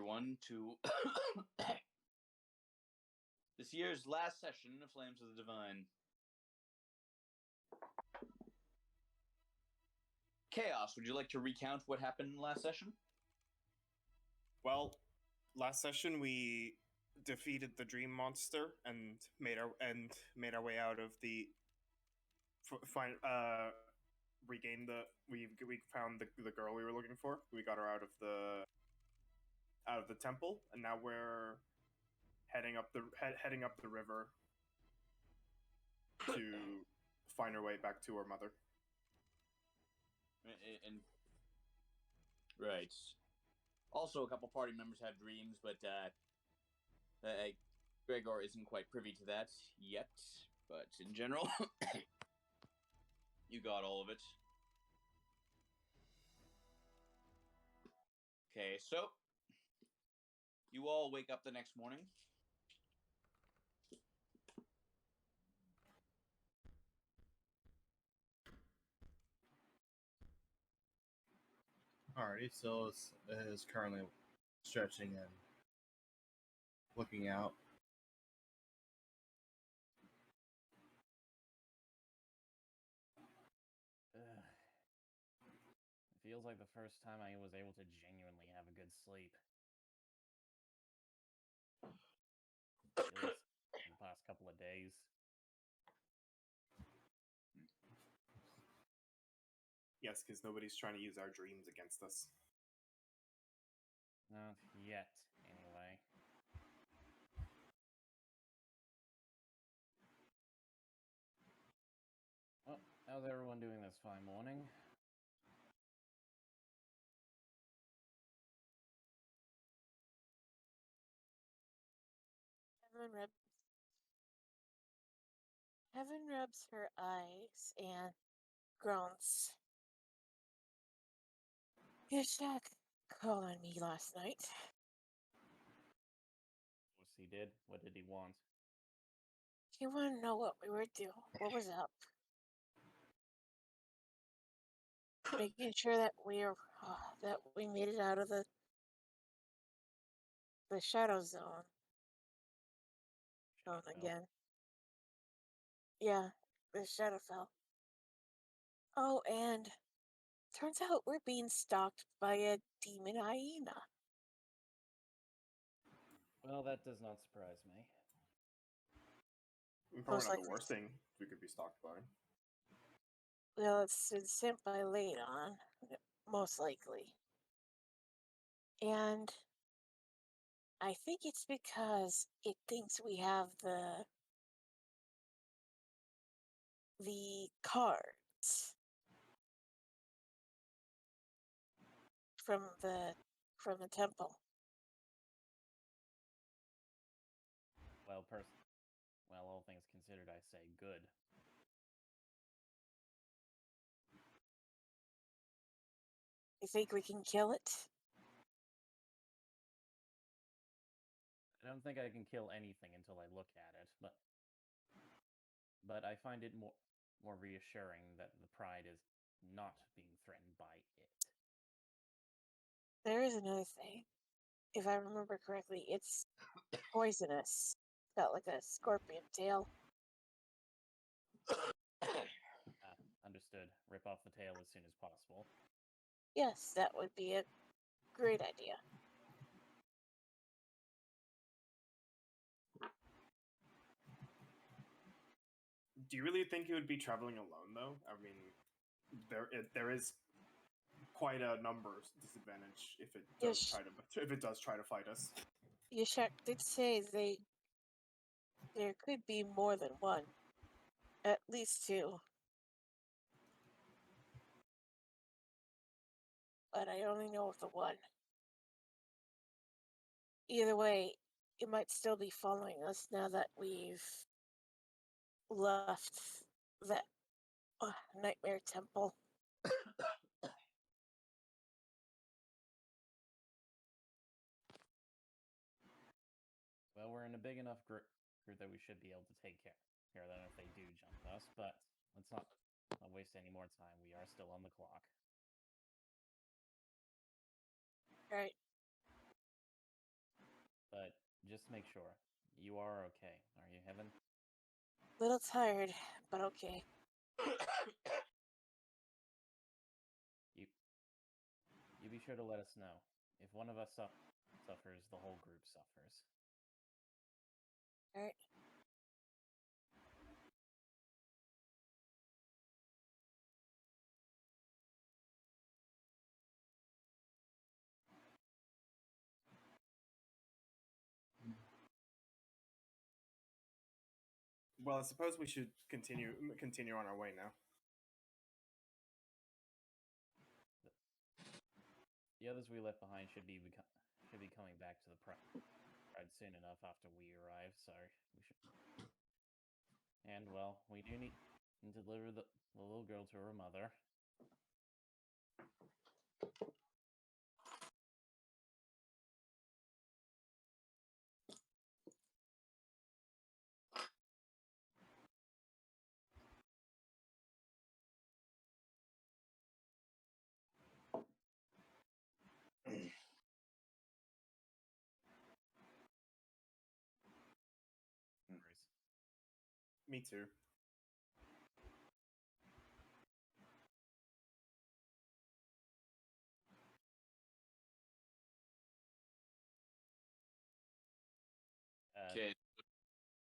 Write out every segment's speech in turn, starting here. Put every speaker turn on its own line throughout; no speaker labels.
everyone to this year's last session of Flames of the Divine. Chaos, would you like to recount what happened in last session?
Well, last session we defeated the dream monster and made our way out of the regained the we found the girl we were looking for. We got her out of the temple, and now we're heading up the river to find our way back to our mother.
And right. Also, a couple party members have dreams, but Gregor isn't quite privy to that yet. But in general, you got all of it. Okay, so you all wake up the next morning.
Alrighty, so is currently stretching and looking out.
It feels like the first time I was able to genuinely have a good sleep. At least in the past couple of days.
Yes, because nobody's trying to use our dreams against us.
Not yet, anyway. Well, how's everyone doing this fine morning?
Heaven rubs her eyes and groans. Ishak called on me last night.
Yes, he did. What did he want?
He wanted to know what we were doing. What was up? Making sure that we made it out of the shadow zone. Shown again. Yeah, the Shadowfell. Oh, and turns out we're being stalked by a demon hyena.
Well, that does not surprise me.
Probably not the worst thing we could be stalked by.
Well, it's sent by Ladon, most likely. And I think it's because it thinks we have the cards from the temple.
Well, all things considered, I say good.
You think we can kill it?
I don't think I can kill anything until I look at it, but I find it more reassuring that the pride is not being threatened by it.
There is another thing. If I remember correctly, it's poisonous. It's got like a scorpion tail.
Understood. Rip off the tail as soon as possible.
Yes, that would be a great idea.
Do you really think it would be traveling alone, though? I mean, there is quite a numbers disadvantage if it does try to fight us.
Yashak did say there could be more than one, at least two. But I only know of the one. Either way, it might still be following us now that we've left that nightmare temple.
Well, we're in a big enough group that we should be able to take care of them if they do jump us, but let's not waste any more time. We are still on the clock.
Right.
But just make sure you are okay. Are you, Heaven?
Little tired, but okay.
You be sure to let us know. If one of us suffers, the whole group suffers.
Alright.
Well, I suppose we should continue on our way now.
The others we left behind should be coming back to the pride soon enough after we arrive. So we should. And well, we do need to deliver the little girl to her mother.
Me too.
Okay.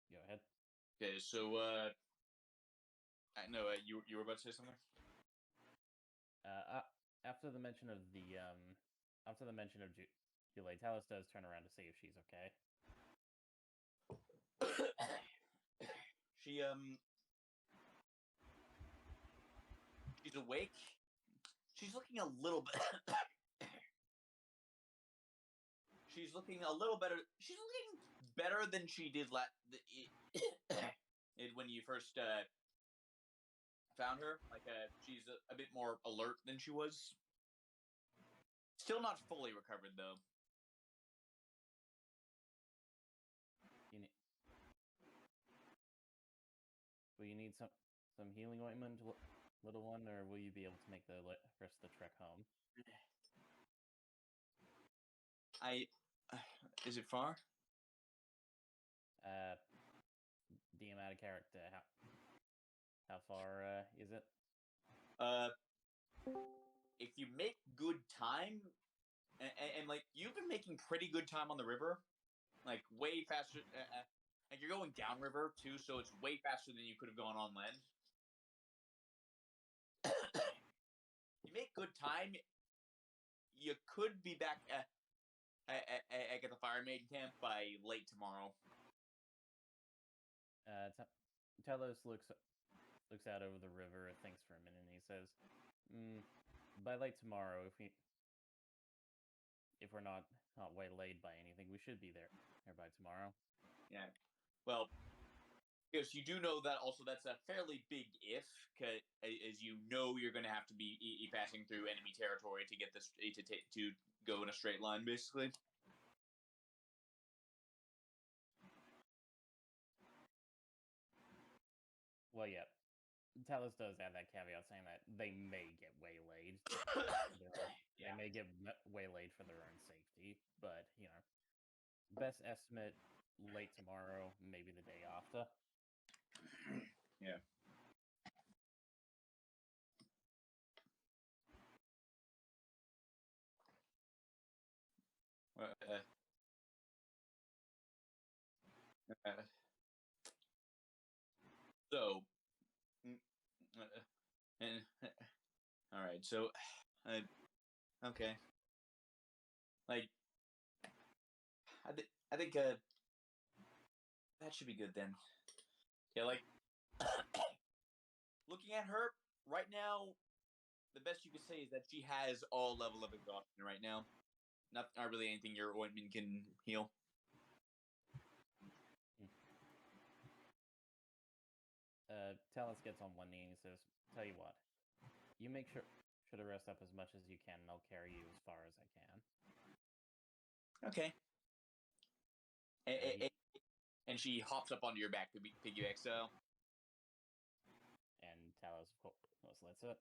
Go ahead.
Okay. So, I know you were about to say something.
After the mention of Julie, Talos does turn around to see if she's okay.
She's awake. She's looking a little bit. She's looking a little better. She's looking better than she did when you first found her. Like, she's a bit more alert than she was. Still not fully recovered, though.
Will you need some healing ointment, little one, or will you be able to make the rest of the trek home?
Is it far?
DM out of character. How far is it?
If you make good time, and like you've been making pretty good time on the river, like way faster. Like you're going downriver too, so it's way faster than you could have gone on land. You make good time. You could be back at the Fire Maiden camp by late tomorrow.
Telos looks out over the river, thinks for a minute, and he says, "By late tomorrow, if we're not waylaid by anything, we should be there by tomorrow."
Yeah. Well, because you do know that also that's a fairly big if, as you know you're going to have to be passing through enemy territory to get this to go in a straight line, basically.
Well, yeah. Talos does add that caveat saying that they may get waylaid. They may get waylaid for their own safety, but, best estimate, late tomorrow, maybe the day after.
Yeah. So, all right. So, okay. Like, I think that should be good then. Yeah, like looking at her right now, the best you could say is that she has all level of exhaustion right now. Not really anything your ointment can heal.
Talos gets on one knee and he says, "Tell you what, you make sure to rest up as much as you can, and I'll carry you as far as I can."
Okay. And she hops up onto your back, piggyback style.
And Talos, of course, lets it.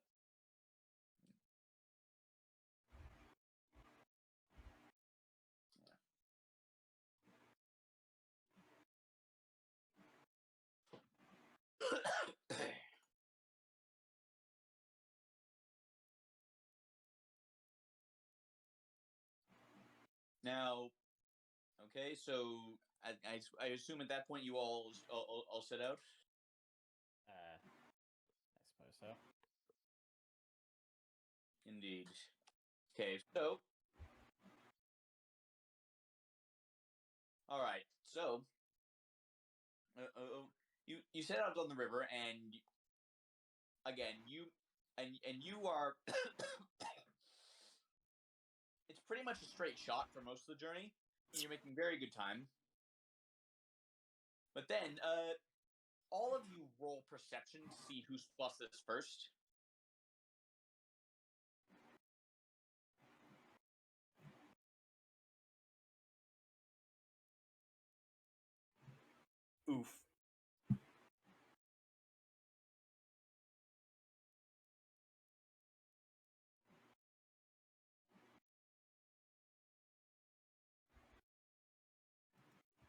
Now, okay, so I assume at that point you all set out.
I suppose so.
Indeed. Okay, so all right, so you set out on the river, and again you are. It's pretty much a straight shot for most of the journey, and you're making very good time. But then, all of you roll perception to see who spots this first.
Oof.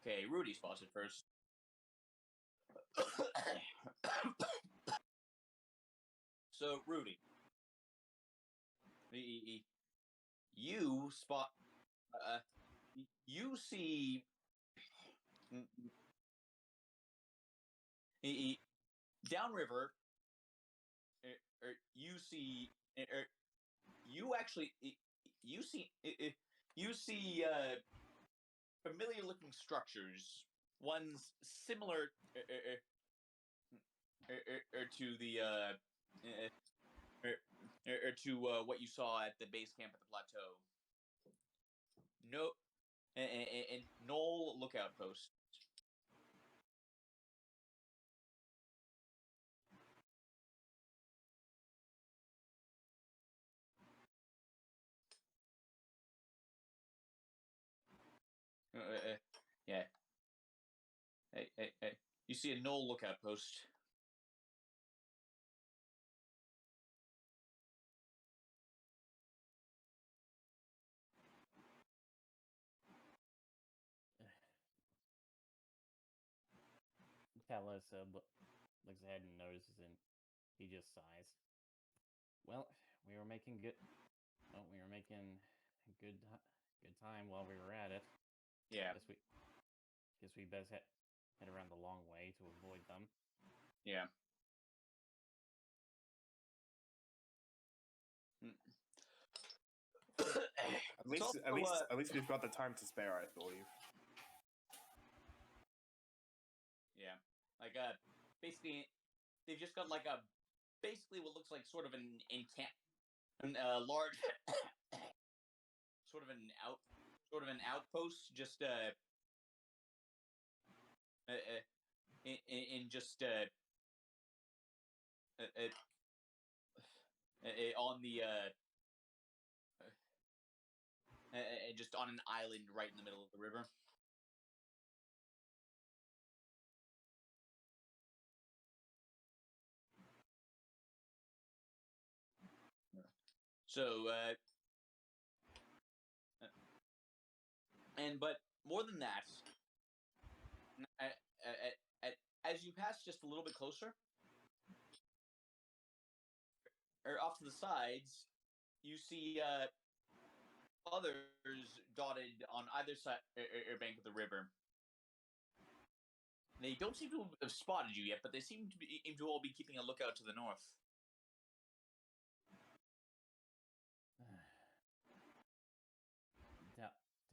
Okay, Rudy spots it first. So, Rudy, you spot. You see. Downriver. You see. You actually. You see. You see. Familiar-looking structures. One's similar to the what you saw at the base camp at the plateau. No, and Knoll lookout post. Yeah. Hey. You see a Knoll lookout post.
Talos looks ahead and notices, and he just sighs. Well, we were making good. Well, we were making good time while we were at it.
Yeah.
Guess we best head around the long way to avoid them.
Yeah.
At least we've got the time to spare, I believe.
Yeah. Like basically they've just got like basically what looks like sort of an large sort of an outpost just in just on the just on an island right in the middle of the river. So, but more than that, as you pass just a little bit closer, or off to the sides, you see others dotted on either side or bank of the river. They don't seem to have spotted you yet, but they seem to all be keeping a lookout to the north.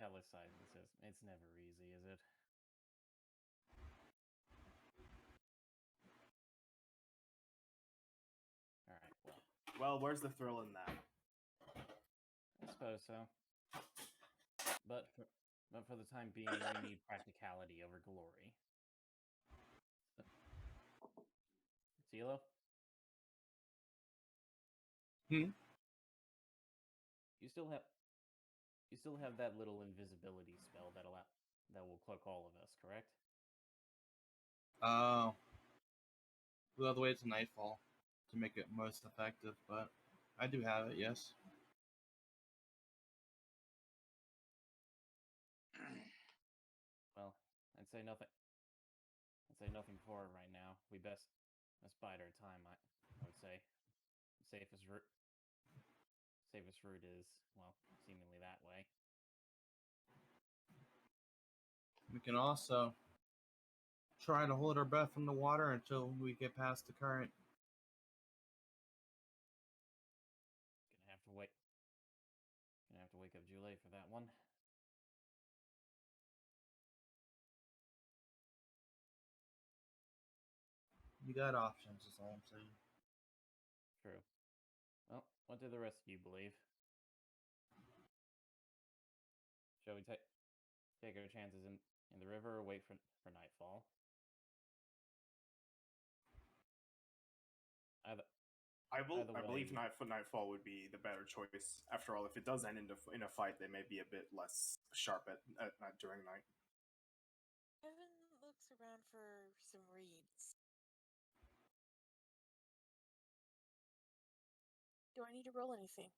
Talos sighs and says, "It's never easy, is it?" All right.
Well, where's the thrill in that?
I suppose so. But for the time being, we need practicality over glory. Zelo?
Hmm?
You still have that little invisibility spell that will cloak all of us, correct?
We'll have to wait till nightfall to make it most effective, but I do have it, yes.
Well, I'd say nothing for it right now. We best bide our time. I would say safest route is, well, seemingly that way.
We can also try to hold our breath in the water until we get past the current.
Gonna have to wait. Gonna have to wake up Julie for that one.
You got options, is all I'm saying.
True. Well, what do the rest of you believe? Shall we take our chances in the river or wait for nightfall? Either
I
Either
believe
way-
Nightfall would be the better choice. After all, if it does end in a fight, they may be a bit less sharp at night during night.
Evan looks around for some reeds. Do I need to roll anything?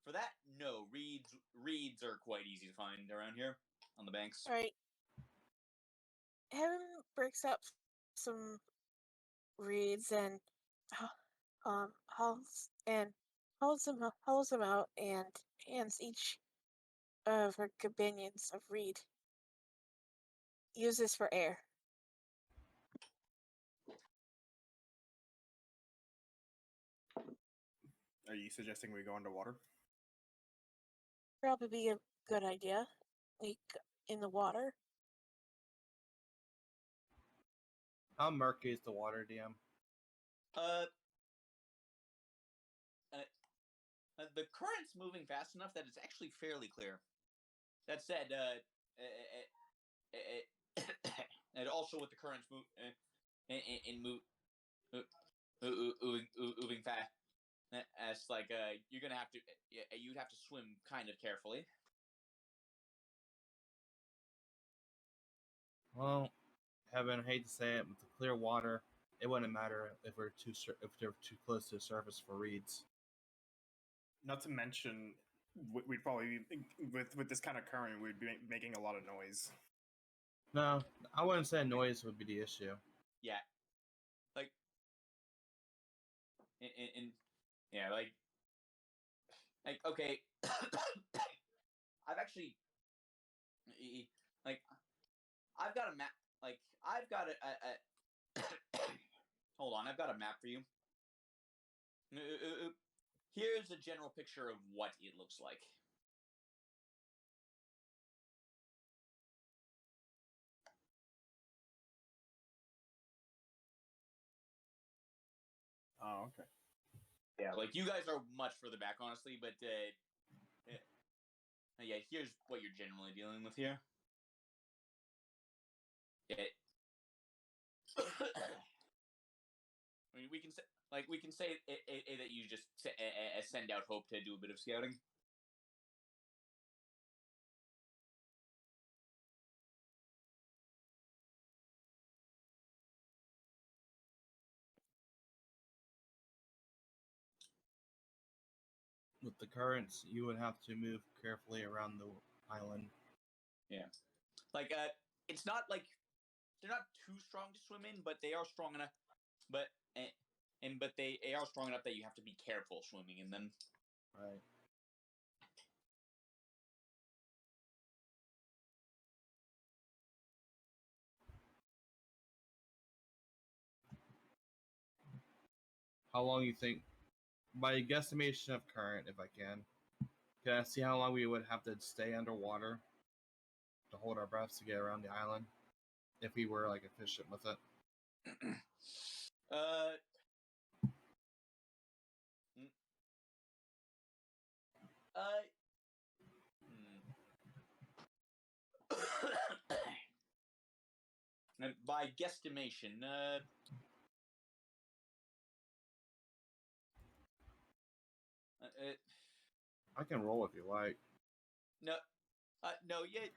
For that, no. Reeds are quite easy to find around here on the banks.
All right. Evan breaks up some reeds and holds them out and hands each of her companions a reed. Use this for air.
Are you suggesting we go underwater?
Probably be a good idea. Like in the water.
How murky is the water, DM?
The current's moving fast enough that it's actually fairly clear. That said, and also with the currents moving fast, as like you're gonna have to you'd have to swim kind of carefully.
Well, Heaven, I hate to say it, with the clear water, it wouldn't matter if they're too close to the surface for reeds.
Not to mention, we'd probably be, with this kind of current, we'd be making a lot of noise.
No, I wouldn't say noise would be the issue.
Yeah, like in yeah, like okay. I've actually like I've got a map. Like I've got a hold on, I've got a map for you. Here's a general picture of what it looks like.
Oh, okay.
Yeah, like you guys are much further back, honestly, but yeah, here's what you're generally dealing with here. I mean, we can say that you just send out Hope to do a bit of scouting.
With the currents, you would have to move carefully around the island.
Yeah, like it's not like they're not too strong to swim in, but they are strong enough. But they are strong enough that you have to be careful swimming in them.
Right. How long you think, by a guesstimation of current, if I can I see how long we would have to stay underwater to hold our breaths to get around the island if we were like efficient with it?
By guesstimation,
I can roll if you like.
no, yeah.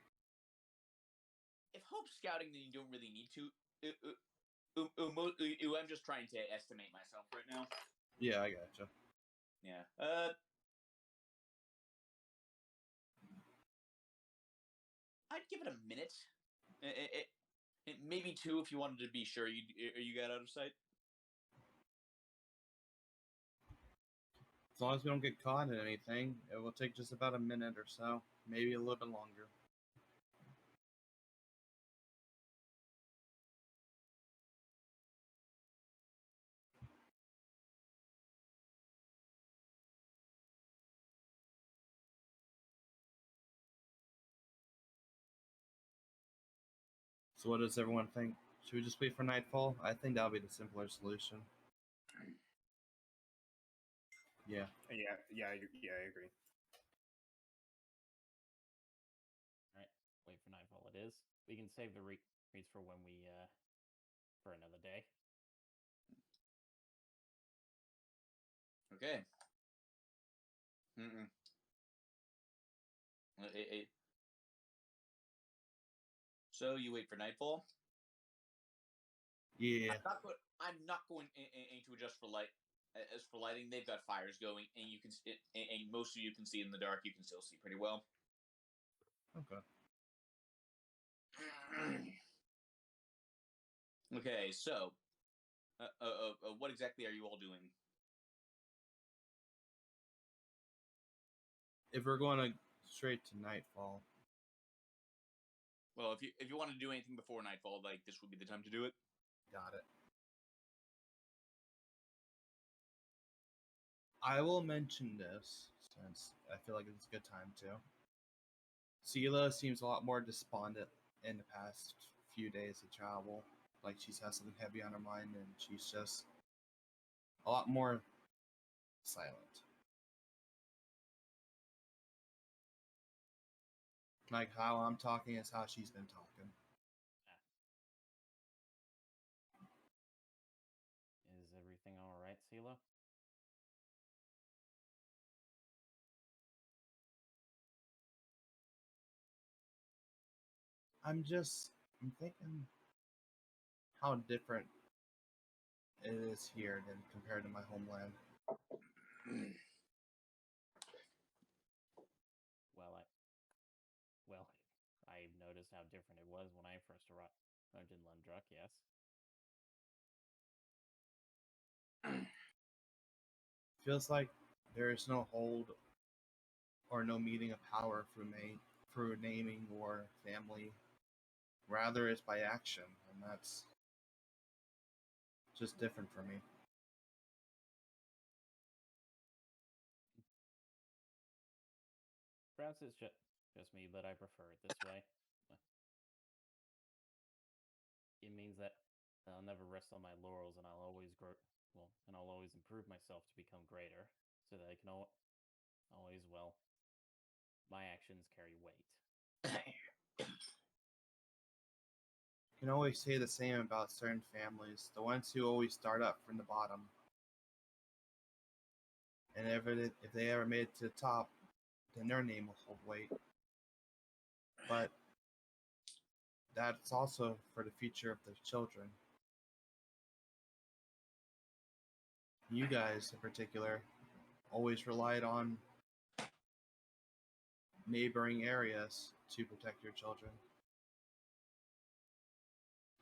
If Hope's scouting, then you don't really need to. I'm just trying to estimate myself right now.
Yeah, I gotcha.
Yeah. I'd give it a minute. Maybe two if you wanted to be sure you got out of sight.
As long as we don't get caught in anything, it will take just about a minute or so, maybe a little bit longer. So what does everyone think? Should we just wait for nightfall? I think that'll be the simpler solution. Yeah.
Yeah, I agree.
Alright, wait for nightfall it is. We can save the reads for when we, for another day.
Okay. So you wait for nightfall.
Yeah.
I'm not going to adjust for light. As for lighting, they've got fires going, and you can, and most of you can see in the dark. You can still see pretty well.
Okay.
Okay, so, what exactly are you all doing?
If we're going to straight to nightfall,
Well, if you want to do anything before nightfall, like this would be the time to do it.
got it. I will mention this since I feel like it's a good time to. Sela seems a lot more despondent in the past few days of travel. Like she's had something heavy on her mind and she's just a lot more silent. Like how I'm talking is how she's been talking.
Is everything alright, Sela?
I'm thinking how different it is here than compared to my homeland.
Well, I noticed how different it was when I first arrived in Lundruck, yes.
Feels like there is no hold or no meeting of power through naming or family. Rather, it's by action, and that's just different for me.
Perhaps it's just me, but I prefer it this way. It means that I'll never rest on my laurels, and I'll always grow. Well, and I'll always improve myself to become greater, so that I can always, well, my actions carry weight.
You can always say the same about certain families, the ones who always start up from the bottom. And if they ever made it to the top, then their name will hold weight. But that's also for the future of their children. You guys, in particular, always relied on neighboring areas to protect your children.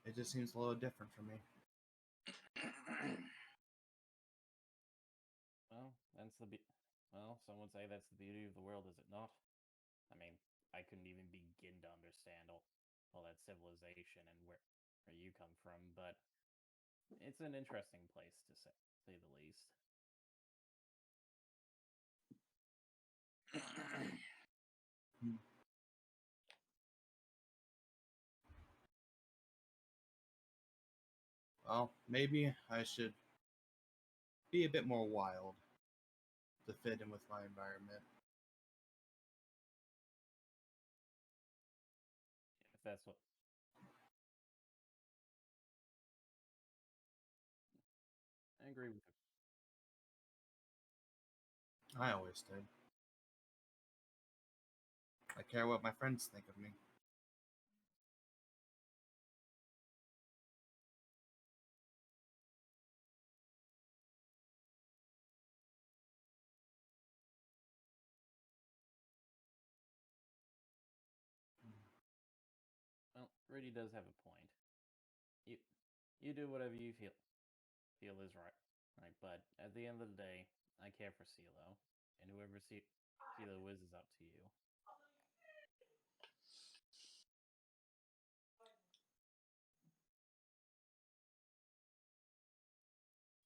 It just seems a little different for me.
Well, some would say that's the beauty of the world, is it not? I mean, I couldn't even begin to understand all that civilization and where you come from, but it's an interesting place to say the least.
Well, maybe I should be a bit more wild to fit in with my environment.
If that's what. I agree with you.
I always did. I care what my friends think of me.
Well, Rudy does have a point. You do whatever you feel is right. But at the end of the day, I care for CeeLo, and whoever CeeLo is up to you.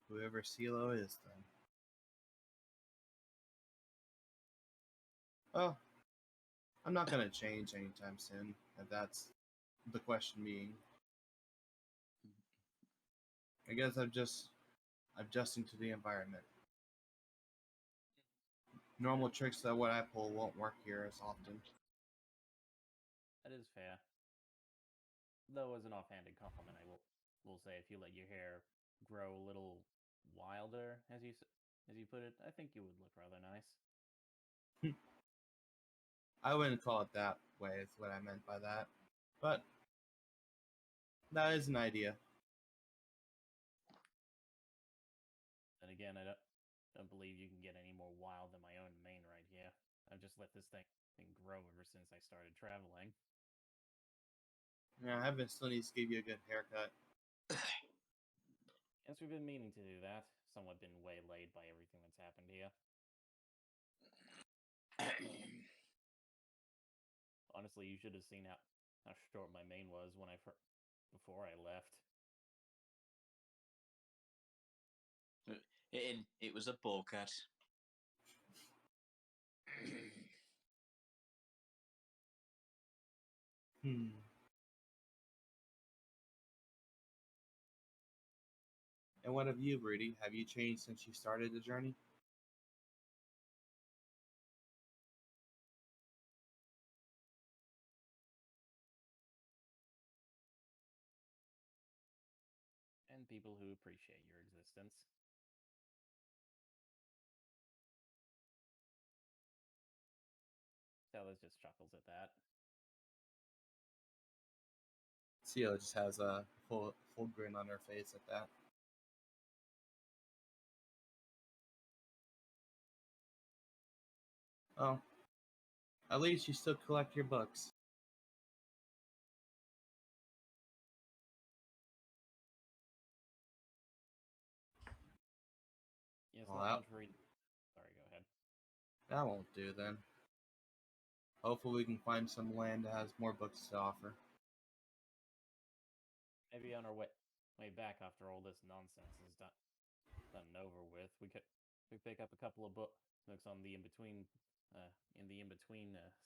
Whoever CeeLo is, then. Oh, I'm not gonna change anytime soon, if that's the question being. I guess I'm just adjusting to the environment. Normal tricks that what I pull won't work here as often.
That is fair. Though, as an offhanded comment, I will say, if you let your hair grow a little wilder, as you put it, I think you would look rather nice.
I wouldn't call it that way, is what I meant by that. But that is an idea.
And again, I don't believe you can get any more wild than my own mane right here. I've just let this thing grow ever since I started traveling.
Yeah, I haven't still needs to give you a good haircut.
Yes, we've been meaning to do that. Somewhat been waylaid by everything that's happened here. Honestly, you should have seen how short my mane was when before I left.
And it was a bowl cut.
And what of you, Rudy? Have you changed since you started the journey?
And people who appreciate your existence. Stella just chuckles at that.
Sia just has a full grin on her face at that. Oh, at least you still collect your books.
Yes,
Well,
not much read. Sorry, go ahead.
That won't do then. Hopefully we can find some land that has more books to offer.
Maybe on our way back after all this nonsense is done and over with, we pick up a couple of books on the in between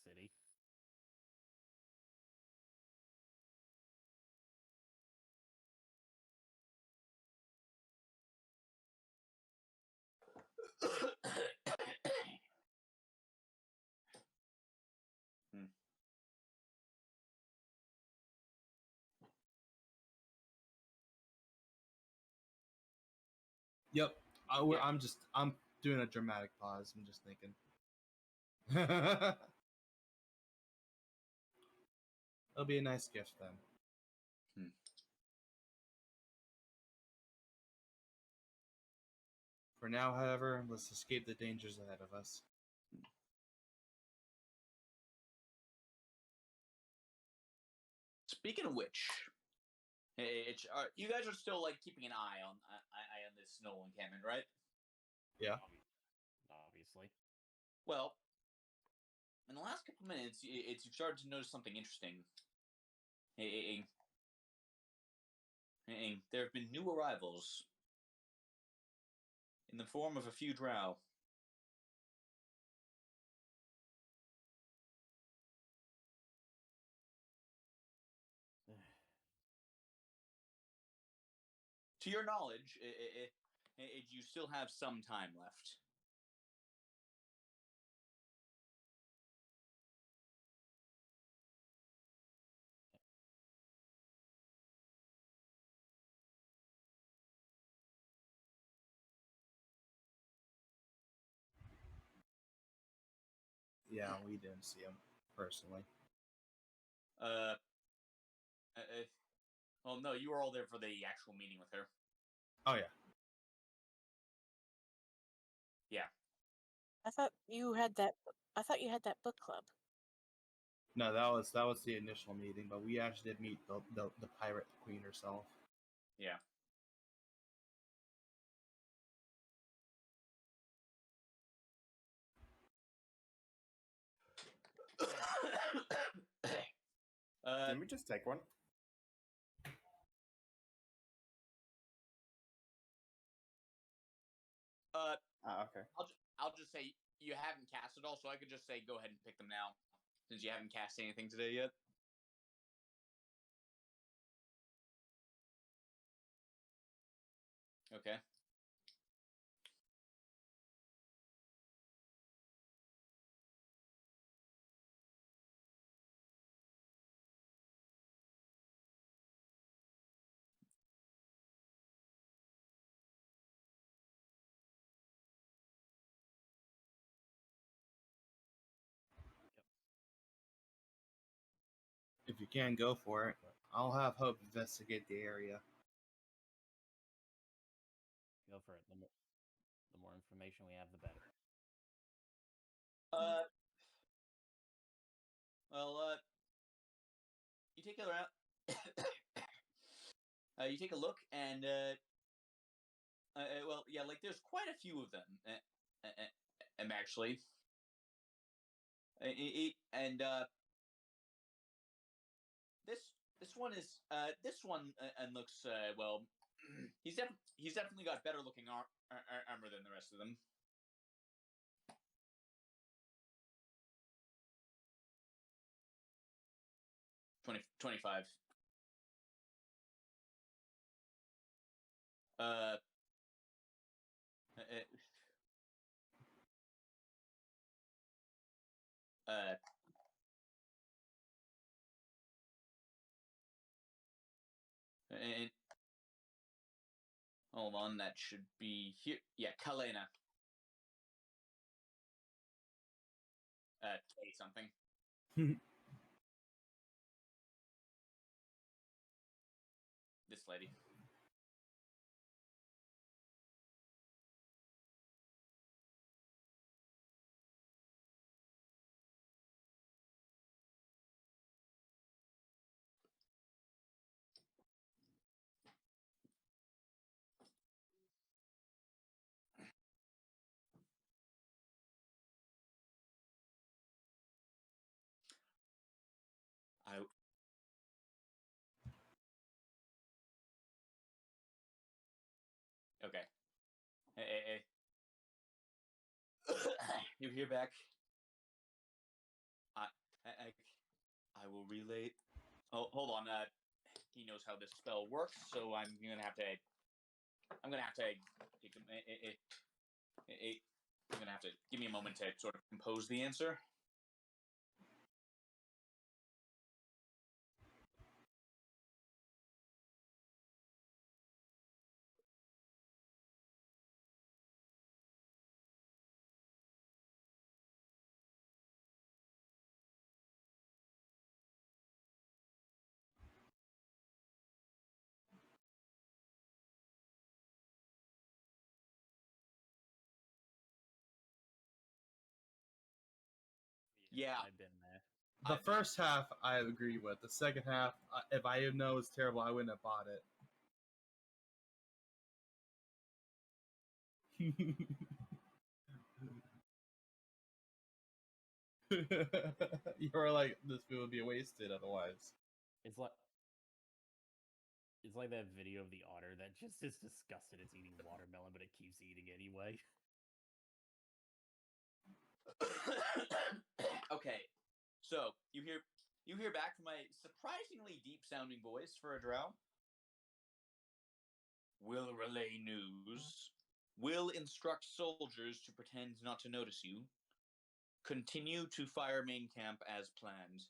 city.
Yep.
Yeah.
I'm doing a dramatic pause. I'm just thinking. It'll be a nice gift then. For now, however, let's escape the dangers ahead of us.
Speaking of which, you guys are still like keeping an eye on this snow encampment, right?
Yeah.
Obviously.
Well, in the last couple minutes, you've started to notice something interesting. There have been new arrivals in the form of a few drow. To your knowledge, you still have some time left.
Yeah, we didn't see him personally.
Well, no, you were all there for the actual meeting with her.
Oh yeah.
Yeah.
I thought you had that book club.
No, that was the initial meeting, but we actually did meet the pirate queen herself.
Yeah.
Didn't we just take one? Okay.
I'll just say you haven't cast it all, so I could just say go ahead and pick them now, since you haven't cast anything today yet. Okay.
If you can, go for it. I'll have Hope investigate the area.
Go for it. The more information we have, the better.
Well, you take a round. You take a look, and well, yeah, like there's quite a few of them. Actually, and this one is this one and looks well. He's definitely got better looking armor than the rest of them. 25. And hold on, that should be here. Yeah, Kalena. K something. This lady. Okay. Hey. You're here back. I will relay. Oh, hold on. He knows how this spell works, so I'm gonna have to give me a moment to sort of compose the answer. Yeah.
I've been there.
The first half, I agree with. The second half, if I didn't know it was terrible, I wouldn't have bought it. You're like, this food would be wasted otherwise.
It's like that video of the otter that just is disgusted it's eating watermelon, but it keeps eating anyway.
Okay, so you hear back from my surprisingly deep-sounding voice for a drow. Will relay news. Will instruct soldiers to pretend not to notice you. Continue to fire main camp as planned.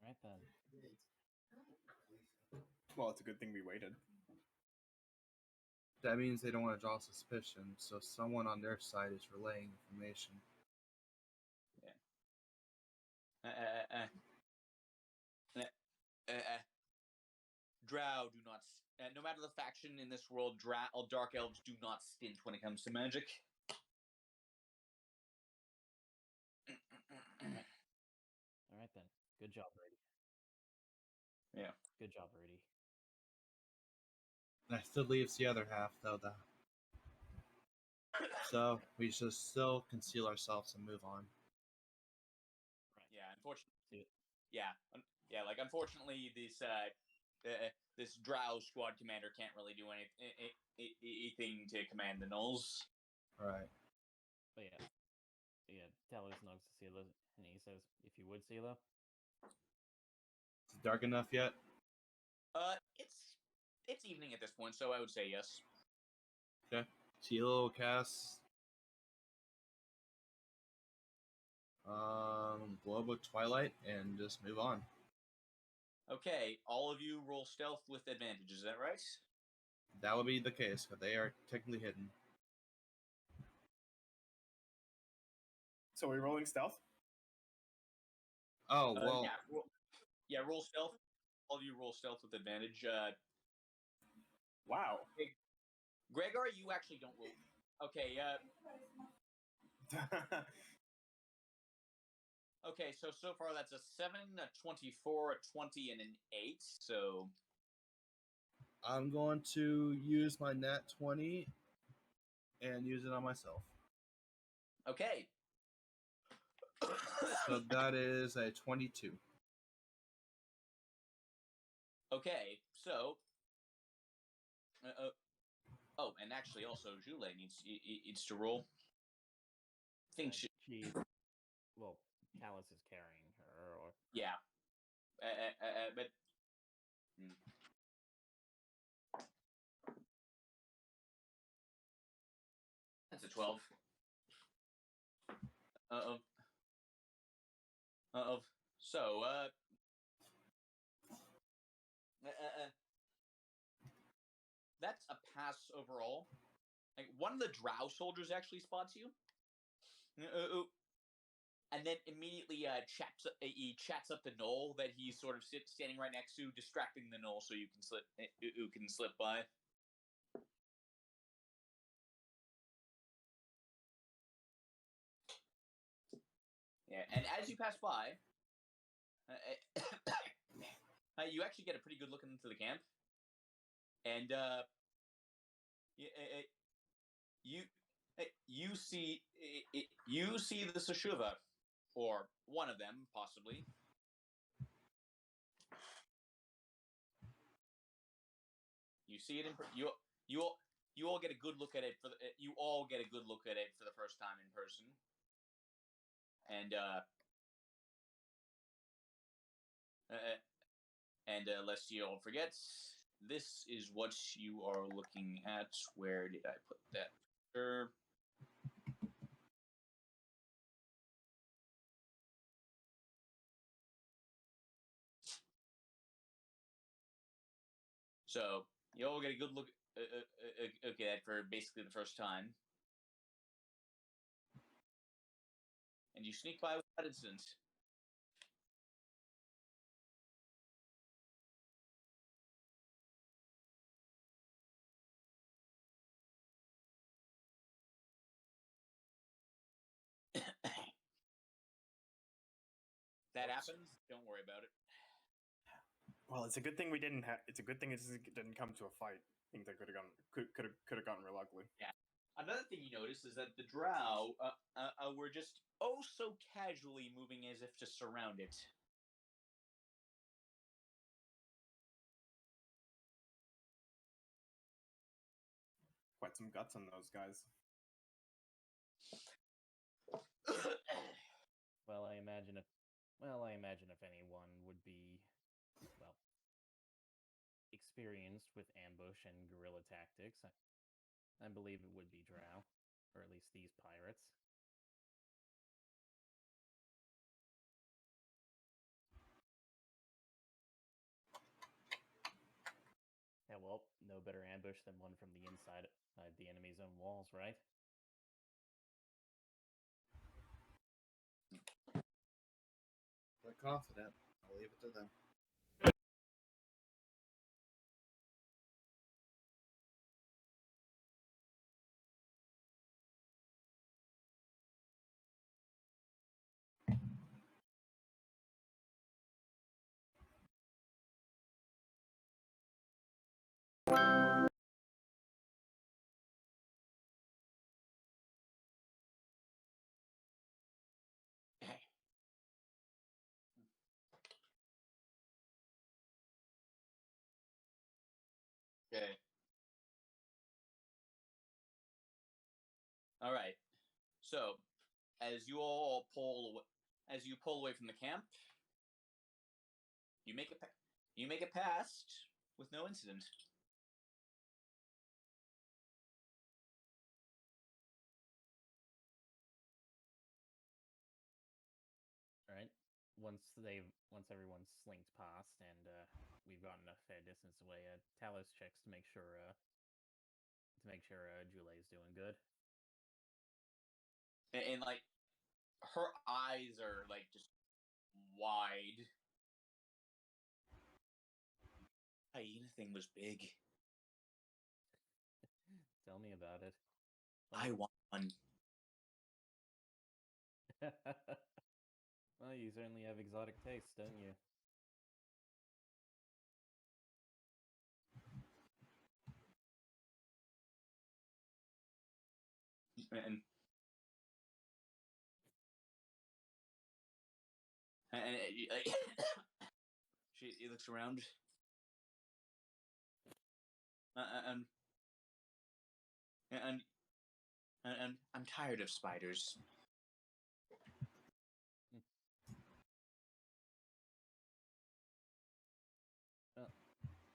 All right then.
Well, it's a good thing we waited.
That means they don't want to draw suspicion, so someone on their side is relaying information.
Drow do not. No matter the faction in this world, dark elves do not stint when it comes to magic.
All right then. Good job, Brady.
Yeah.
Good job, Rudy.
That still leaves the other half, though. So we should still conceal ourselves and move on.
Right.
Yeah, unfortunately.
See it.
Yeah. Like unfortunately, this Drow squad commander can't really do anything to command the Nulls.
Right.
But yeah, Talos knocks to Sela, and he says, "If you would, Sela."
Is it dark enough yet?
It's evening at this point, so I would say yes.
Okay. Sela will cast Globe of Twilight and just move on.
Okay, all of you roll stealth with advantage. Is that right?
That would be the case, but they are technically hidden.
So are we rolling stealth?
Oh, well,
Roll stealth. All of you roll stealth with advantage.
Wow.
Gregor, you actually don't roll. Okay, okay, so far that's a 7, a 24, a 20, and an 8. So
I'm going to use my nat 20 and use it on myself.
okay.
So that is a 22.
Okay, so oh, and actually also Jule needs to roll. I think
Well, Talos is carrying her, or
yeah. But that's a 12. So that's a pass overall. Like one of the Drow soldiers actually spots you, and then immediately chats up the knoll that he's sort of standing right next to, distracting the knoll so you can slip by. Yeah, and as you pass by, you actually get a pretty good look into the camp, and you see the Sashuva, or one of them possibly. You see it in you all get a good look at it for the first time in person, and lest you all forget, this is what you are looking at. Where did I put that? So you all get a good look at that for basically the first time, and you sneak by without incident. That happens. Don't worry about it.
Well, it's a good thing we didn't have. It's a good thing it didn't come to a fight. I think that could have gotten real ugly.
Yeah. Another thing you notice is that the Drow were just oh so casually moving as if to surround it.
Quite some guts on those guys.
Well, I imagine if anyone would be, well, experienced with ambush and guerrilla tactics, I believe it would be Drow, or at least these pirates. Yeah, well, no better ambush than one from the inside the enemy's own walls, right?
They're confident. I'll leave it to them.
Okay. All right. So, as you pull away from the camp, you make it past with no incident.
Right. Once everyone's slinked past and we've gotten a fair distance away, Talos checks to make sure Jule's doing good.
And like her eyes are like just wide. Hyena thing was big.
Tell me about it.
I want one.
Well, you certainly have exotic tastes, don't you?
And she looks around. And I'm tired of spiders.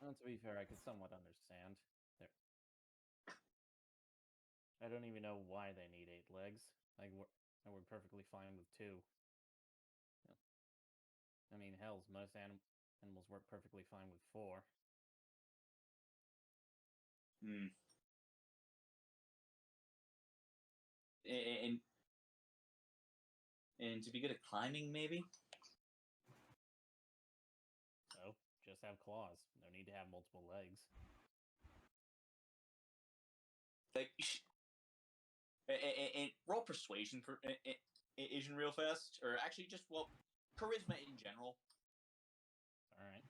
Well, to be fair, I could somewhat understand. I don't even know why they need 8 legs. I work perfectly fine with 2. I mean, hells, most animals work perfectly fine with 4.
And to be good at climbing, maybe?
So, just have claws. No need to have multiple legs.
Like, and roll persuasion for Asian real fast, or actually just charisma in general.
All right.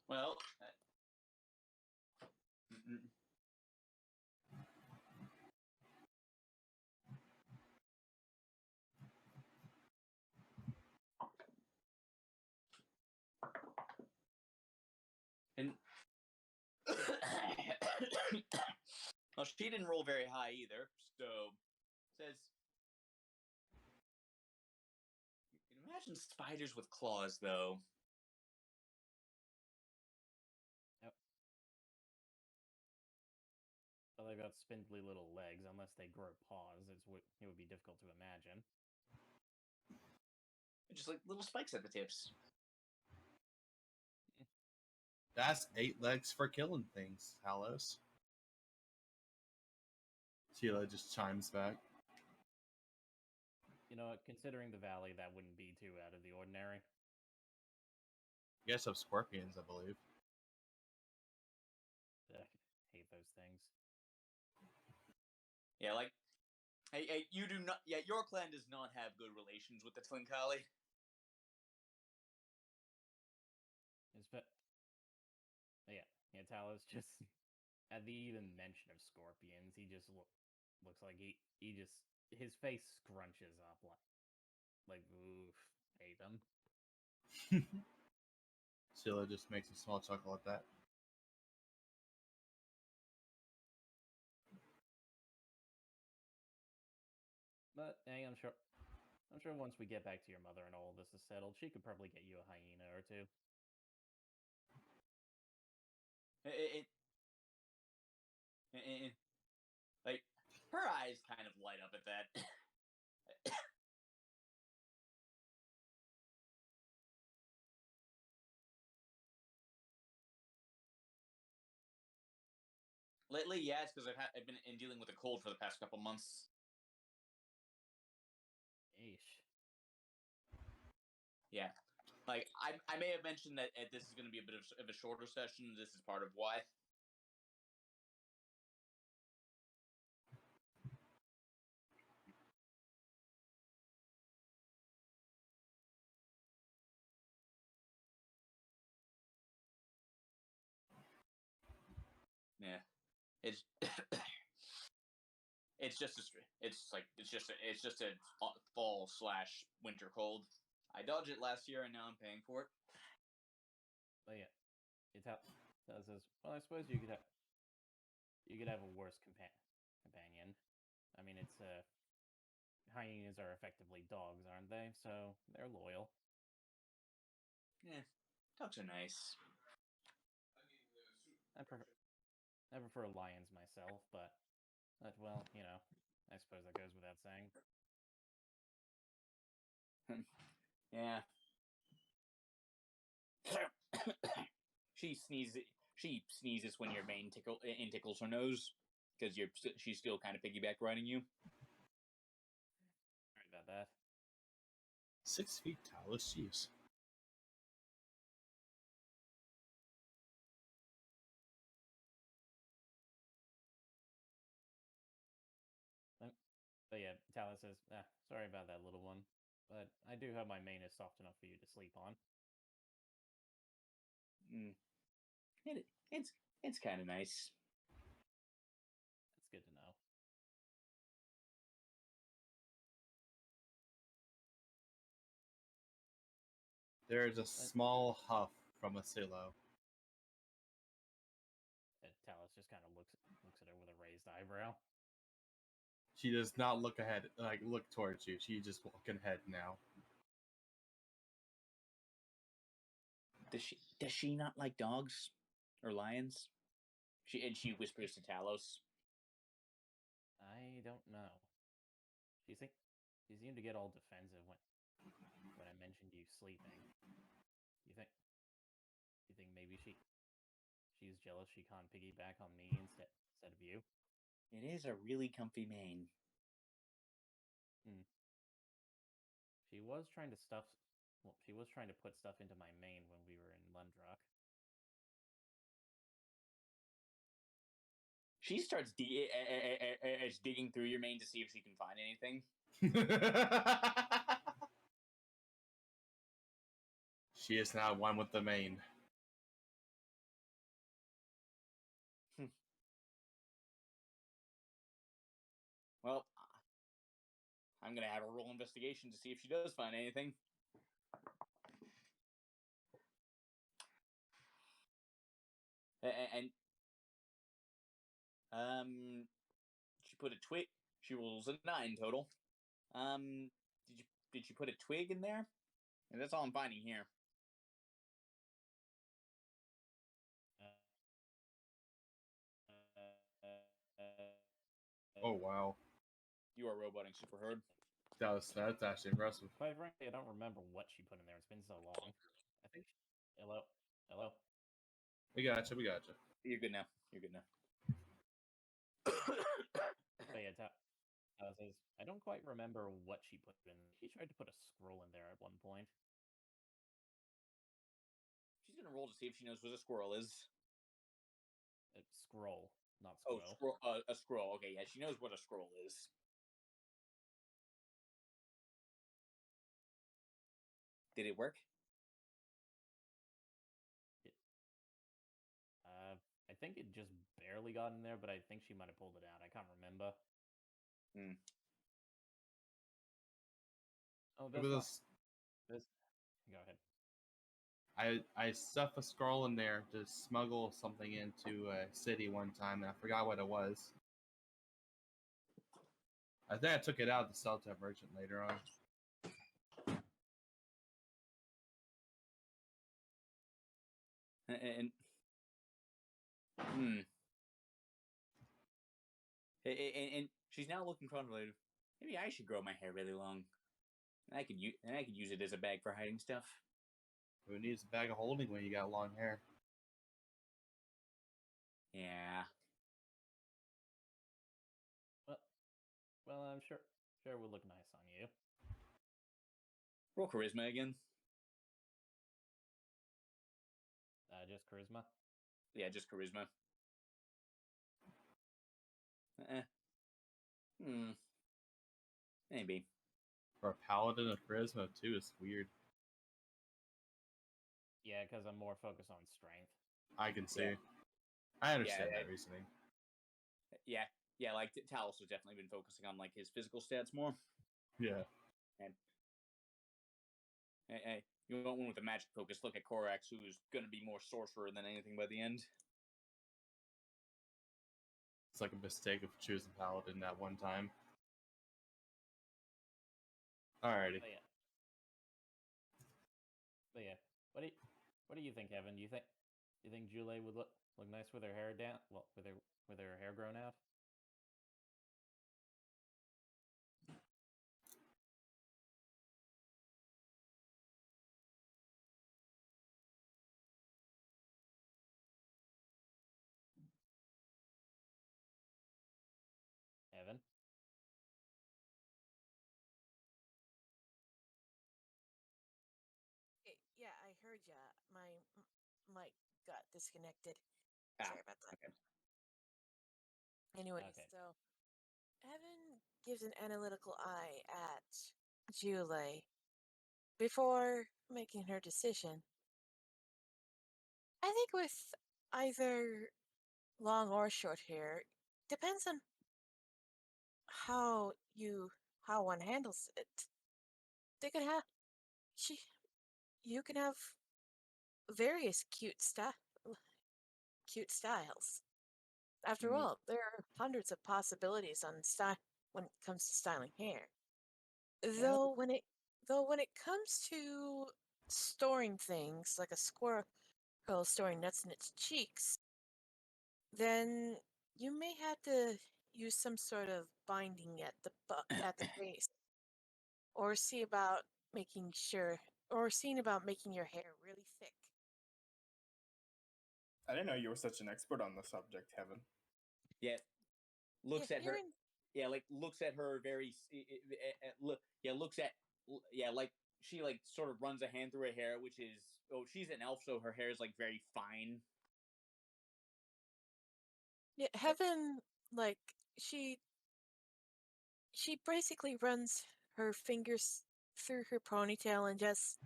Well, and well, she didn't roll very high either, so says, you can imagine spiders with claws, though.
Yep. Well, they've got spindly little legs. Unless they grow paws, it would be difficult to imagine.
Just like little spikes at the tips.
That's 8 legs for killing things, Talos. Sheila just chimes back.
You know what? Considering the valley, that wouldn't be too out of the ordinary.
Yes, of scorpions, I believe.
Ugh, hate those things.
Yeah, like, hey, you do not. Yeah, your clan does not have good relations with the Twinkali.
Yeah, Talos just at the even mention of scorpions, he just looks like he just his face scrunches up like oof, hate him.
Sheila just makes a small chuckle at that.
But hey, I'm sure once we get back to your mother and all this is settled, she could probably get you a hyena or 2.
Like, her eyes kind of light up at that. Lately, yeah, it's because I've been dealing with a cold for the past couple months.
Eesh.
Yeah, like I may have mentioned that this is going to be a bit of a shorter session. This is part of why. Yeah, it's it's just a fall/winter cold. I dodged it last year, and now I'm paying for it.
Talos says, "Well, I suppose you could have a worse companion. I mean, it's hyenas are effectively dogs, aren't they? So they're loyal."
Yeah, dogs are nice.
I prefer lions myself, but well, I suppose that goes without saying.
Yeah. She sneezes. She sneezes when your mane tickles her nose because she's still kind of piggyback riding you.
Sorry about that.
6 feet Talos, jeez.
But yeah, Talos says, "Sorry about that, little one, but I do hope my mane is soft enough for you to sleep on."
It's kind of nice.
That's good to know.
There is a small huff from a silo.
Talos just kind of looks at her with a raised eyebrow.
She does not look ahead, look towards you. She's just walking ahead now.
Does she not like dogs or lions? She whispers to Talos.
I don't know. She seemed to get all defensive when I mentioned you sleeping. You think maybe she's jealous she can't piggyback on me instead of you?
It is a really comfy mane.
She was trying to put stuff into my mane when we were in Lundrock.
She starts digging through your mane to see if she can find anything.
She is now one with the mane.
Well, I'm gonna have her roll investigation to see if she does find anything. And she put a twig. She rolls a 9 total. Did you put a twig in there? And that's all I'm finding here.
Oh wow,
You are roboting super hard.
that's actually impressive.
Quite frankly, I don't remember what she put in there. It's been so long. I think. Hello.
We gotcha.
You're good now.
But yeah, Talos says, "I don't quite remember what she put in. She tried to put a scroll in there at one point."
She's gonna roll to see if she knows what a squirrel is.
Scroll, not
Oh,
squirrel.
a scroll. Okay, yeah, she knows what a scroll is. Did it work?
I think it just barely got in there, but I think she might have pulled it out. I can't remember. Oh, go ahead.
I stuffed a scroll in there to smuggle something into a city one time, and I forgot what it was. I think I took it out to sell to a merchant later on.
And she's now looking contemplative. Maybe I should grow my hair really long. And I could use it as a bag for hiding stuff.
Who needs a bag of holding when you got long hair?
Yeah.
Well, I'm sure it would look nice on you.
Roll charisma again.
Just charisma.
Yeah, just charisma. Maybe.
For a paladin of charisma too is weird.
Yeah, because I'm more focused on strength.
I can see. Yeah. I understand that reasoning.
Yeah, like Talos has definitely been focusing on like his physical stats more.
Yeah.
You want one with a magic focus. Look at Korax, who is going to be more sorcerer than anything by the end.
It's like a mistake of choosing Paladin that one time. Alrighty.
But yeah. What do you think, Evan? Do you think Julie would look nice with her hair down? Well, with her hair grown out? Evan?
Yeah, I heard ya. My mic got disconnected.
Ah,
Sorry about that.
okay.
Anyways,
Okay.
so Evan gives an analytical eye at Julie before making her decision. I think with either long or short hair, depends on how one handles it. They could have you can have various cute styles. After all, there are hundreds of possibilities on style when it comes to styling hair. Though when it comes to storing things like a squirrel storing nuts in its cheeks, then you may have to use some sort of binding at the base, or seeing about making your hair really thick.
I didn't know you were such an expert on the subject, Heaven.
Yeah. Looks
Yeah,
at her. Yeah, like looks at her very. Looks at. Yeah, like she like sort of runs a hand through her hair, which is she's an elf, so her hair is like very fine.
Yeah, Heaven, like she basically runs her fingers through her ponytail and just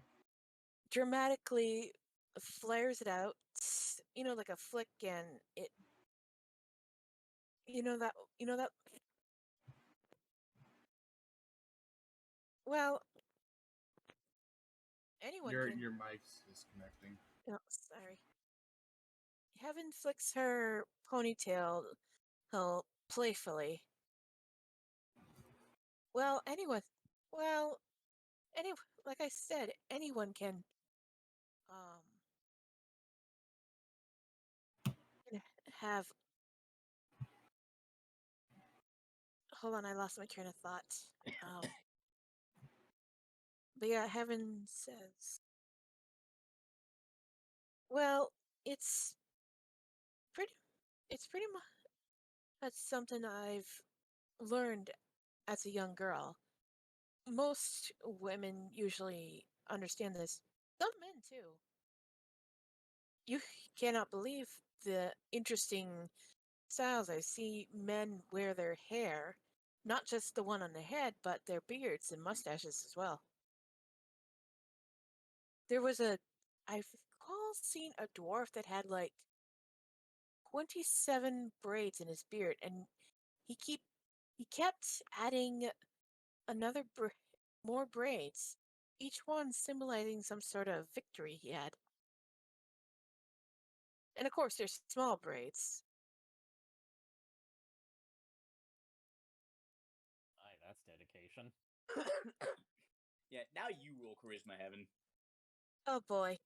dramatically flares it out, like a flick, and it, that. Well, anyone can.
Your mic's disconnecting.
Oh, sorry. Heaven flicks her ponytail playfully. Well, anyone. Well, any like I said, anyone can can have. Hold on, I lost my train of thought. But yeah, Heaven says, well, it's pretty. It's pretty much that's something I've learned as a young girl. Most women usually understand this. Some men too. You cannot believe the interesting styles I see men wear their hair, not just the one on the head, but their beards and mustaches as well. There was I recall seeing a dwarf that had like 27 braids in his beard, and he kept adding another more braids, each one symbolizing some sort of victory he had. And of course, there's small braids.
Aye, that's dedication.
Yeah, now you roll charisma, Heaven.
Oh boy.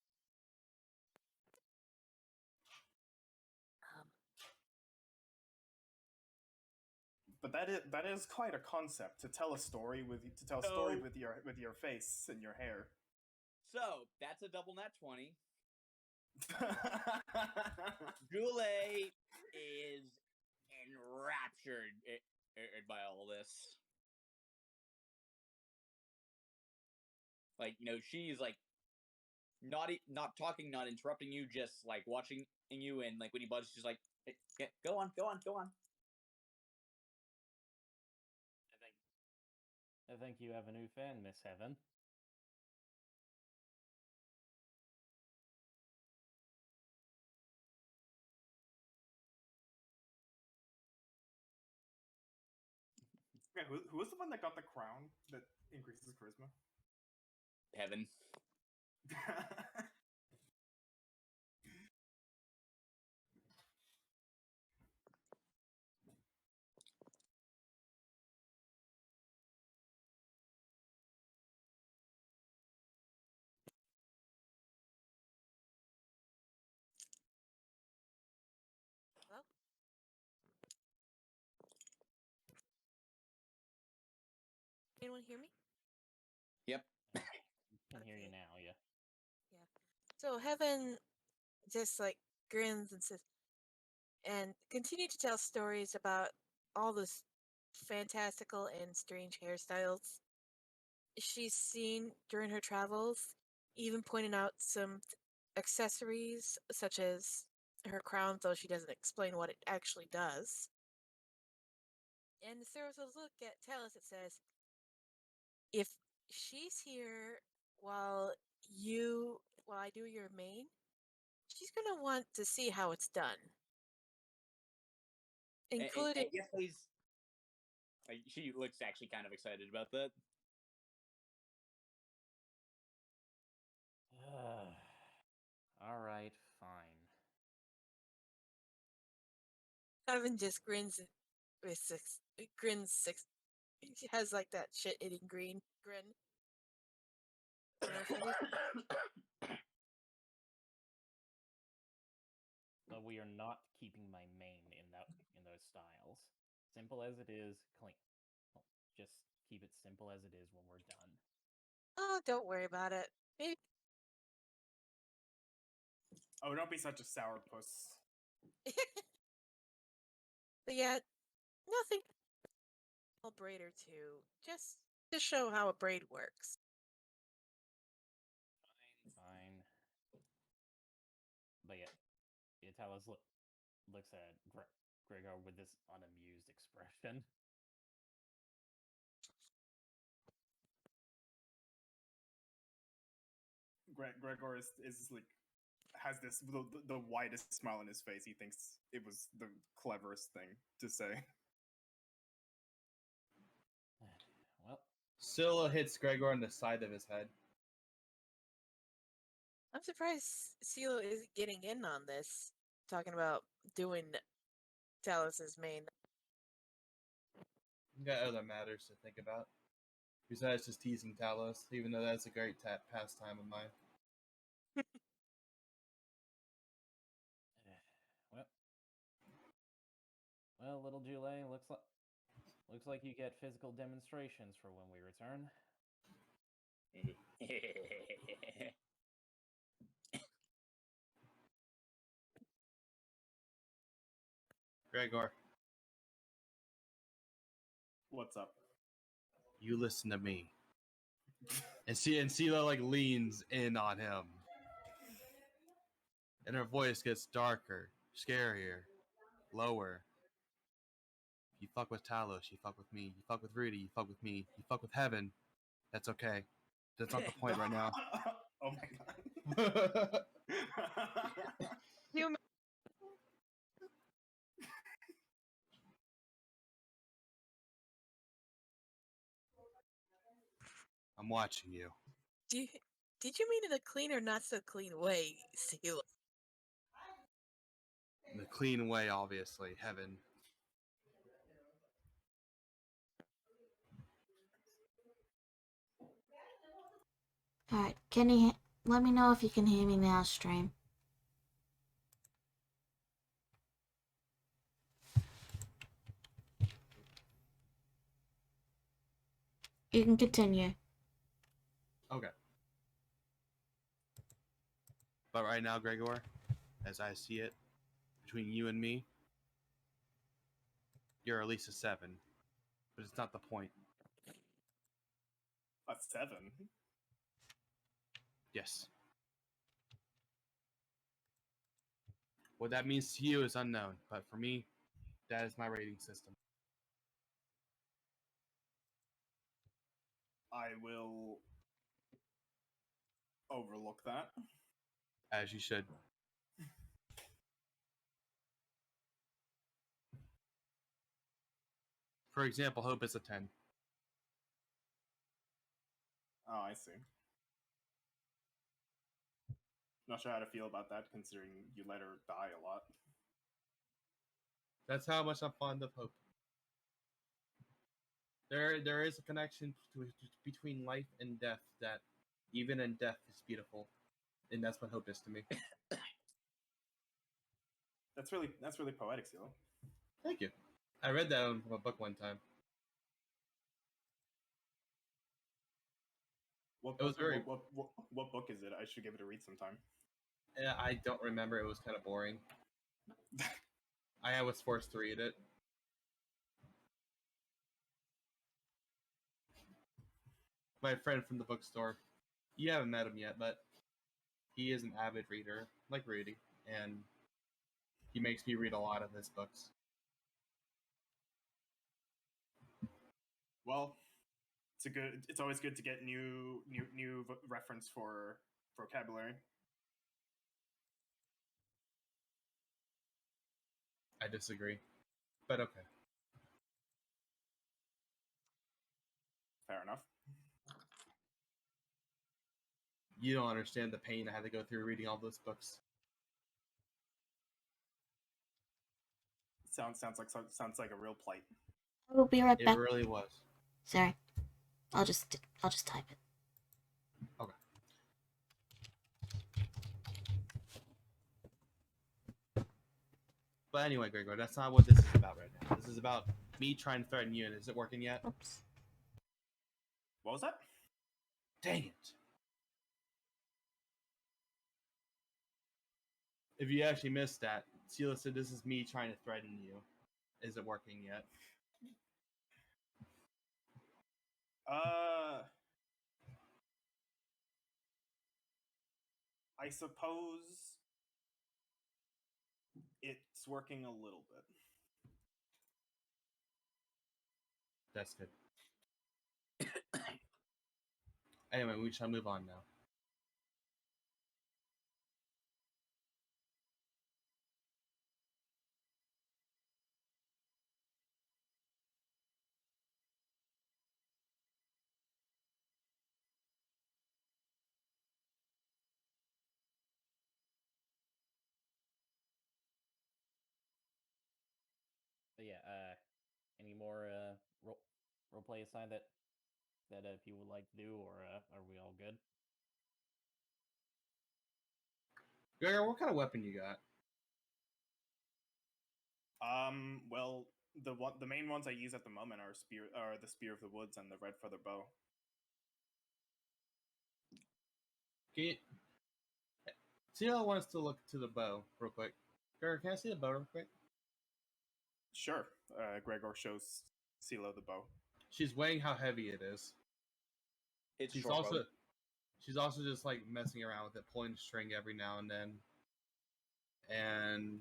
But that is quite a concept to tell a story with your face and your hair.
So that's a double nat 20. Goulet is enraptured by all this. Like, she's like not talking, not interrupting you, just like watching you, and like when you buzz, she's like, hey, yeah, go on.
I think you have a new fan, Miss Heaven.
Yeah, who was the one that got the crown that increases charisma?
Heaven.
Hello? Anyone hear me?
Yep.
Can hear you
Okay.
now, yeah.
Yeah. So Heaven just like grins and says, and continue to tell stories about all this fantastical and strange hairstyles she's seen during her travels, even pointing out some accessories such as her crown, though she doesn't explain what it actually does. And throws a look at Talus that says, if she's here while I do your main, she's gonna want to see how it's done. Including
yes, please. She looks actually kind of excited about that.
Alright, fine.
Evan just grins with six. She has like that shit-eating green grin on her face.
But we are not keeping my main in those styles. Simple as it is, clean. Well, just keep it simple as it is when we're done.
Oh, don't worry about it. Maybe
Oh, don't be such a sourpuss.
but yeah, nothing. A braid or two, just to show how a braid works.
Fine. But yeah, Italis looks at Gregor with this unamused expression.
Gregor is like has this the widest smile on his face. He thinks it was the cleverest thing to say.
Well,
Scylla hits Gregor on the side of his head.
I'm surprised CeeLo isn't getting in on this, talking about doing Talus's main.
You got other matters to think about. Besides just teasing Talos, even though that's a great pastime of mine.
well, little Julie, looks like you get physical demonstrations for when we return.
Gregor,
What's up?
you listen to me. And Scylla like leans in on him. And her voice gets darker, scarier, lower. You fuck with Talos, you fuck with me. You fuck with Rudy, you fuck with me. You fuck with Heaven. That's okay. That's not the point right now.
Oh my god.
You
I'm watching you.
did you mean in a clean or not so clean way, CeeLo?
In the clean way, obviously. Heaven.
Alright, let me know if you can hear me now, stream. You can continue.
Okay. But right now, Gregor, as I see it, between you and me, you're at least a 7. But it's not the point.
A 7?
Yes. What that means to you is unknown, but for me, that is my rating system.
I will overlook that.
As you should. For example, Hope is a 10.
Oh, I see. Not sure how to feel about that, considering you let her die a lot.
That's how much I'm fond of Hope. There is a connection between life and death that, even in death, is beautiful, and that's what Hope is to me.
That's really poetic, Silo.
Thank you. I read that from a book one time.
What
It was
book,
very.
what book is it? I should give it a read sometime.
I don't remember. It was kind of boring. I was forced to read it. My friend from the bookstore. You haven't met him yet, but he is an avid reader, like Rudy, and he makes me read a lot of his books.
Well, it's always good to get new reference for vocabulary.
I disagree, but okay.
Fair enough.
You don't understand the pain I had to go through reading all those books.
Sounds like a real plight.
I will be right
It
back.
really was.
Sorry. I'll just type it.
Okay. But anyway, Gregor, that's not what this is about right now. This is about me trying to threaten you, and is it working yet?
Oops.
What was that?
Dang it. If you actually missed that, Sela said this is me trying to threaten you. Is it working yet?
I suppose it's working a little bit.
That's good. Anyway, we shall move on now.
But yeah, any more role play aside that people would like to do, or are we all good?
Gregor, what kind of weapon you got?
Well, the main ones I use at the moment are the spear of the woods and the red feather bow.
Can you... Sela wants to look to the bow real quick. Gregor, can I see the bow real quick?
Sure. Gregor shows CeeLo the bow.
She's weighing how heavy it is.
It's
She's
short
also
bow.
she's also just like messing around with it, pulling the string every now and then. And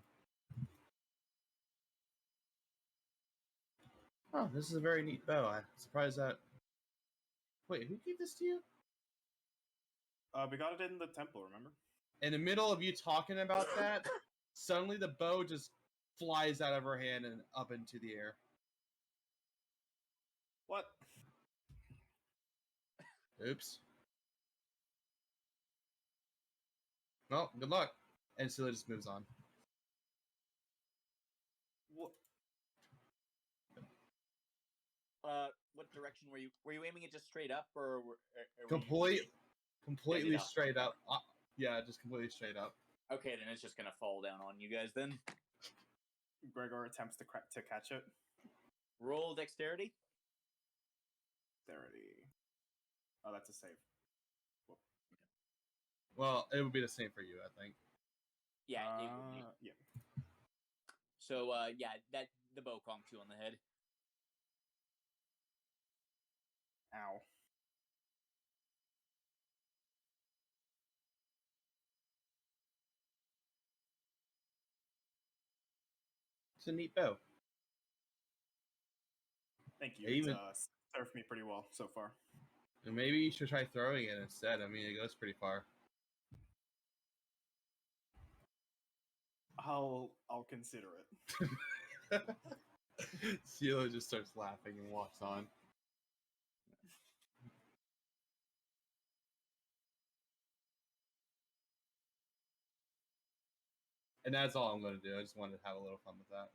oh, this is a very neat bow. I'm surprised that. Wait, who gave this to you?
We got it in the temple, remember?
In the middle of you talking about that, suddenly the bow just flies out of her hand and up into the air.
What?
Oops. Well, good luck. And Scylla just moves on.
What?
What direction were you? Were you aiming it just straight up, or were you
Completely
up?
straight up. Yeah, just completely straight up.
Okay, then it's just gonna fall down on you guys. Then
Gregor attempts to catch it.
roll dexterity.
Dexterity. Oh, that's a save. Whoa.
Well, it would be the same for you, I think.
Yeah, it would be.
Yeah.
So, yeah, that the bow conked you on the head.
Ow.
It's a neat bow.
Thank you.
Even
It's served me pretty well so far.
and maybe you should try throwing it instead. I mean, it goes pretty far.
I'll consider it.
Scylla just starts laughing and walks on. And that's all I'm going to do. I just wanted to have a little fun with that.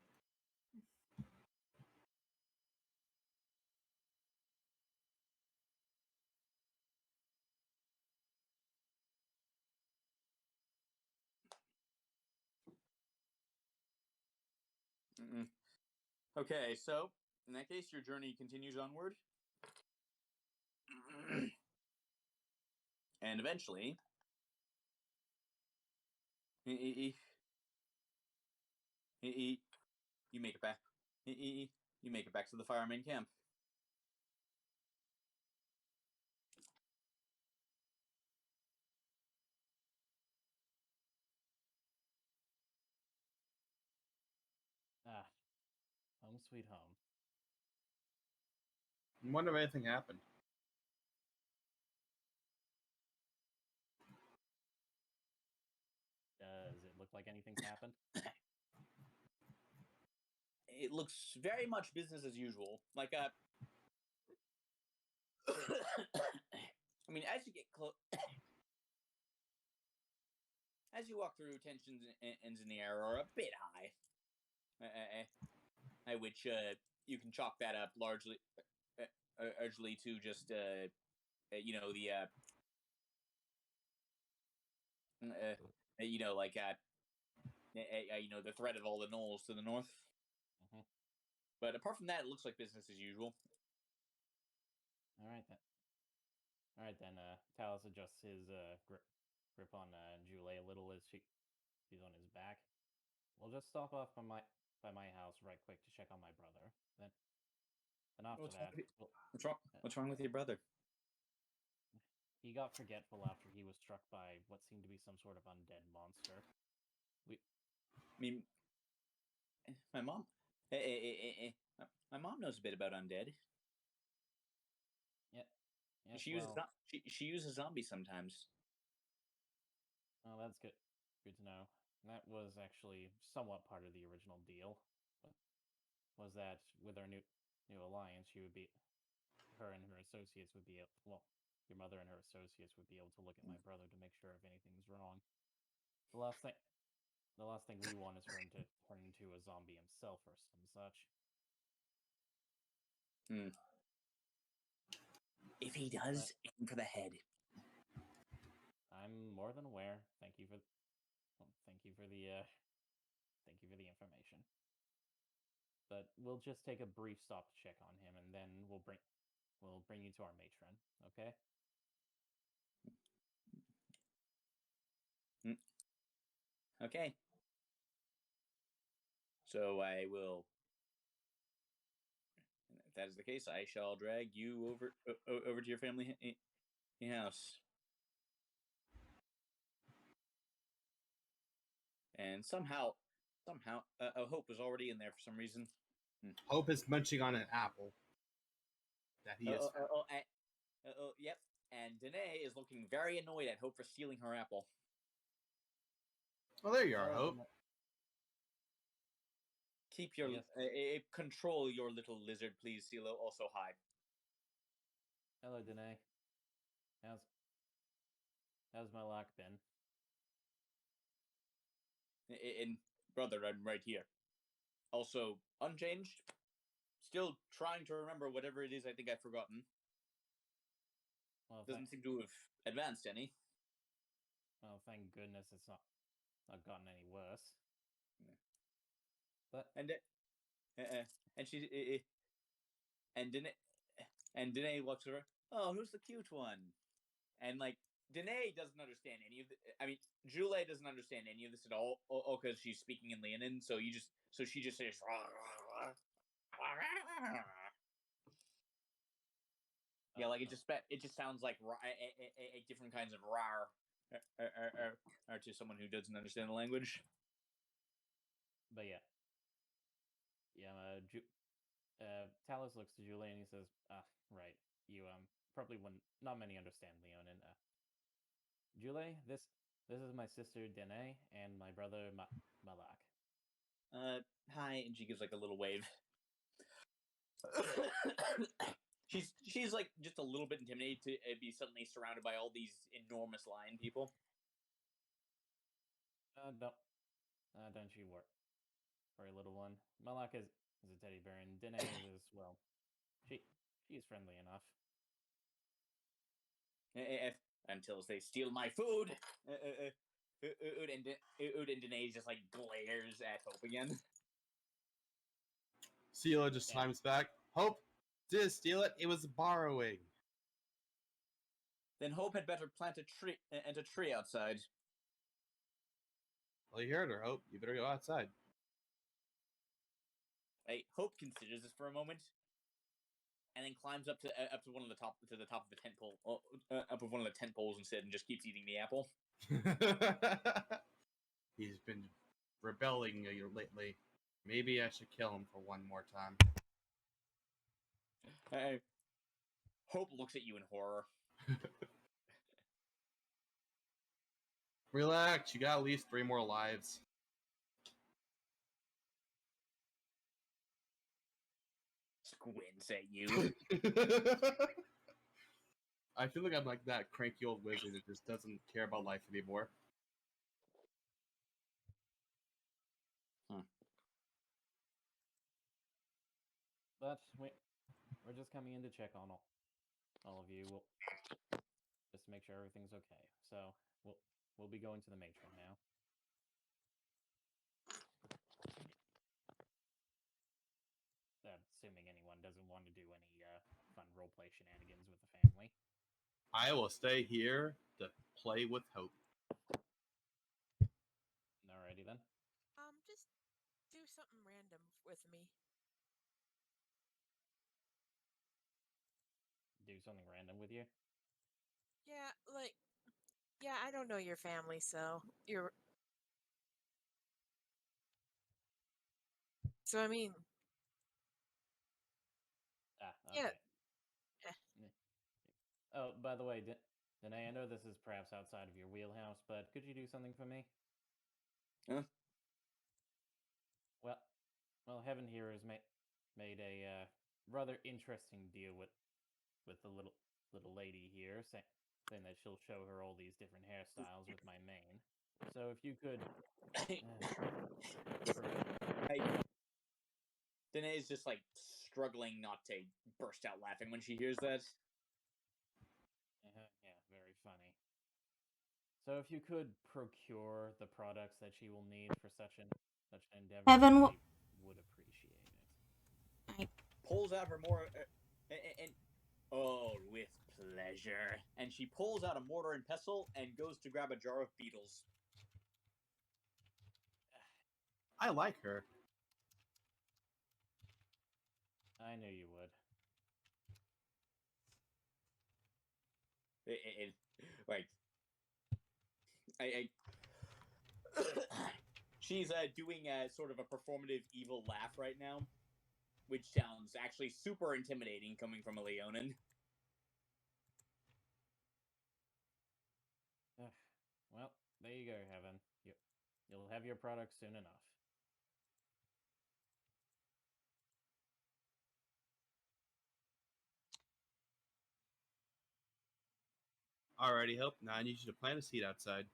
Okay, so in that case, your journey continues onward. And eventually, you make it back. You make it back to the fireman camp.
Ah, home sweet home.
I wonder if anything happened.
Does it look like anything's happened?
It looks very much business as usual. Like I mean, as you get close, as you walk through, tensions ends in the air are a bit high. Which you can chalk that up largely to just the the threat of all the gnolls to the north.
Mm-hmm.
But apart from that, it looks like business as usual.
All right then. Talos adjusts his grip on Julie a little as she's on his back. We'll just stop off by my house right quick to check on my brother. Then after
What's wrong with your brother?
He got forgetful after he was struck by what seemed to be some sort of undead monster.
I mean, my mom. My mom knows a bit about undead.
Yeah.
She uses zombies sometimes.
Oh, that's good. Good to know. That was actually somewhat part of the original deal. Was that with our new alliance, her and her associates would be your mother and her associates would be able to look at my brother to make sure if anything's wrong. The last thing we want is for him to turn into a zombie himself or some such.
If he does, aim for the head.
I'm more than aware. Thank you for the information. But we'll just take a brief stop to check on him, and then we'll bring you to our matron. Okay?
Okay. So I will. If that is the case, I shall drag you over to your family house. And somehow, Hope was already in there for some reason.
Hope is munching on an apple. That he is.
Yep. And Danae is looking very annoyed at Hope for stealing her apple.
Well, there you are, Hope.
Keep your control your little lizard, please, CeeLo. Also, hi.
Hello, Danae. How's my lock been?
And brother, I'm right here. Also, unchanged. Still trying to remember whatever it is I think I've forgotten.
Well,
doesn't seem to have advanced any.
Well, thank goodness it's not gotten any worse.
Yeah.
But
Danae walks over. Oh, who's the cute one? And like Danae doesn't understand any of I mean, Julie doesn't understand any of this at all. Because she's speaking in Leonin. So she just says. Yeah, like it just sounds like a different kinds of rar to someone who doesn't understand the language.
But yeah, Talos looks to Julie and he says, right, you probably wouldn't. Not many understand Leonin. Julie, this is my sister Danae and my brother Malak.
Hi, and she gives like a little wave. She's like just a little bit intimidated to be suddenly surrounded by all these enormous lion people.
Don't you worry, little one. Malak is a teddy bear, and Danae is, well, she's friendly enough.
Until they steal my food. And Danae just like glares at Hope again.
Sela just
Yeah.
chimes back. Hope didn't steal it. It was borrowing.
Then Hope had better plant a tree outside.
Well, you heard her, Hope. You better go outside.
Hope considers this for a moment, and then climbs up to one of the top of the tent pole, up of one of the tent poles instead, and just keeps eating the apple.
He's been rebelling lately. Maybe I should kill him for one more time.
Hope looks at you in horror.
Relax, you got at least 3 more lives.
Squints at you.
I feel like I'm like that cranky old wizard that just doesn't care about life anymore.
But we're just coming in to check on all of you. We'll just to make sure everything's okay. So we'll be going to the matron now. Assuming anyone doesn't want to do any fun roleplay shenanigans with the family.
I will stay here to play with Hope.
Alrighty then.
Just do something random with me.
Do something random with you?
Yeah, I don't know your family, so I mean,
Okay.
yeah.
Oh, by the way, Danae, I know this is perhaps outside of your wheelhouse, but could you do something for me?
Huh?
Well, Heaven here has made a rather interesting deal with the little lady here, saying that she'll show her all these different hairstyles with my mane. So if you could,
Danae's just like struggling not to burst out laughing when she hears that.
Yeah, very funny. So if you could procure the products that she will need for such an endeavor,
Evan,
I would appreciate it.
Pulls out her with pleasure. And she pulls out a mortar and pestle and goes to grab a jar of beetles.
I like her.
I knew you would.
She's doing a sort of a performative evil laugh right now, which sounds actually super intimidating coming from a Leonin.
Well, there you go, Heaven. You'll have your products soon enough.
Alrighty, Hope. Now I need you to plant a seed outside.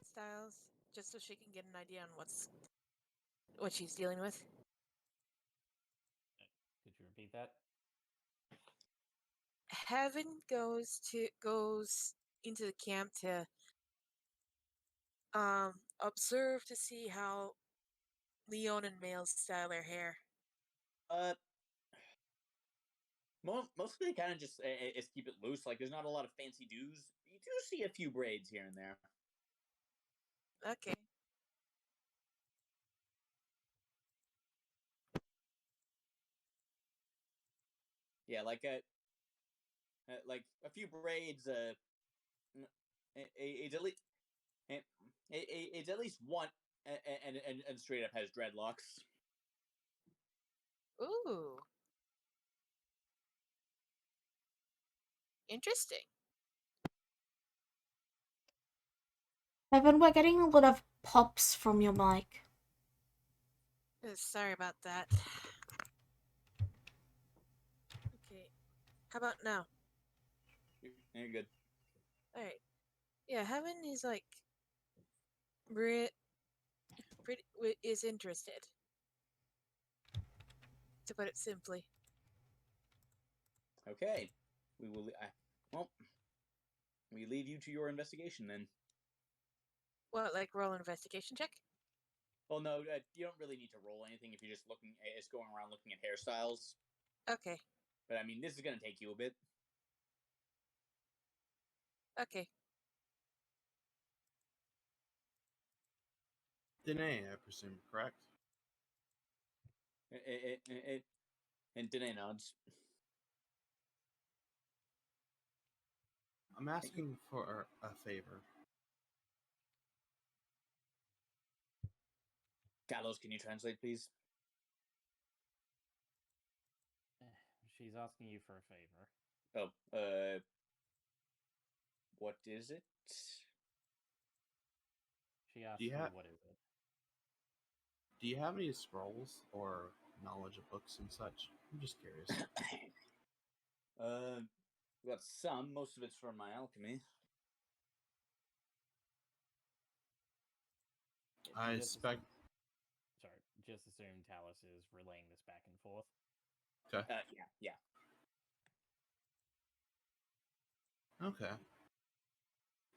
Styles, just so she can get an idea on what she's dealing with.
Could you repeat that?
Heaven goes into the camp to observe to see how Leonin males style their hair.
Mostly they kind of just keep it loose. Like there's not a lot of fancy do's. You do see a few braids here and there.
Okay.
Yeah, like a few braids. It's at least one, and straight up has dreadlocks.
Ooh. Interesting.
Evan, we're getting a lot of pops from your mic.
Sorry about that. Okay. How about now?
You're good.
All right. Yeah, Heaven is like pretty is interested. To put it simply.
Okay. We will. Well, we leave you to your investigation then.
What, like roll an investigation check?
Well, no, you don't really need to roll anything if you're just looking. It's going around looking at hairstyles.
Okay.
But I mean, this is going to take you a bit.
Okay.
Danae, I presume, correct?
And Danae nods.
I'm asking for a favor.
Gallows, can you translate, please?
She's asking you for a favor.
Oh, what is it?
She asked
Do you
you,
have-
what is it?
Do you have any scrolls or knowledge of books and such? I'm just curious.
We got some. Most of it's from my alchemy.
I
Just
suspect.
Sorry, just assume Talus is relaying this back and forth.
Okay.
Yeah.
Okay.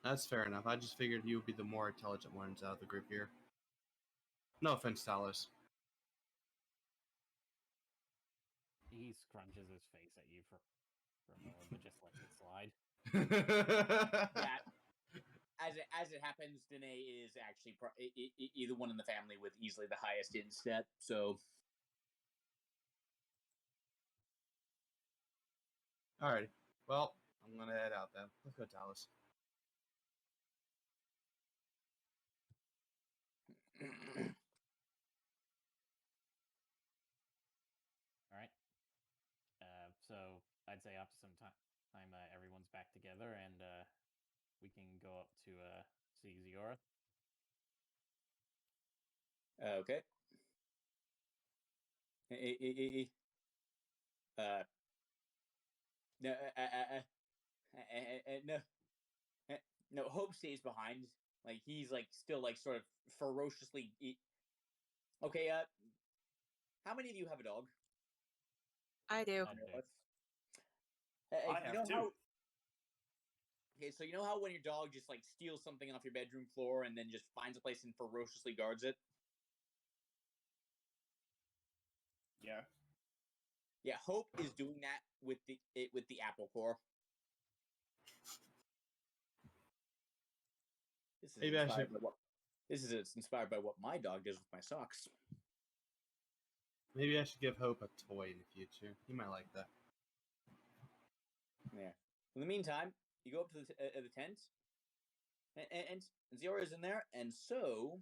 That's fair enough. I just figured you would be the more intelligent ones out of the group here. No offense, Talus.
He scrunches his face at you for a moment, but just lets it slide.
Yeah. As it happens, Danae is actually either one in the family with easily the highest instat. So.
Alrighty. Well, I'm gonna head out then. Let's go, Talus.
All right. So I'd say after some time, everyone's back together, and we can go up to see Ziora.
Okay. No, no, no. Hope stays behind. Like he's like still like sort of ferociously. Okay. How many of you have a dog?
I do.
I do.
I have two.
Okay, so you know how when your dog just like steals something off your bedroom floor and then just finds a place and ferociously guards it?
Yeah.
Yeah, Hope is doing that with the apple core. This is
Maybe I should.
inspired by what my dog does with my socks.
Maybe I should give Hope a toy in the future. He might like that.
Yeah. In the meantime, you go up to the tent, and Ziora is in there, and so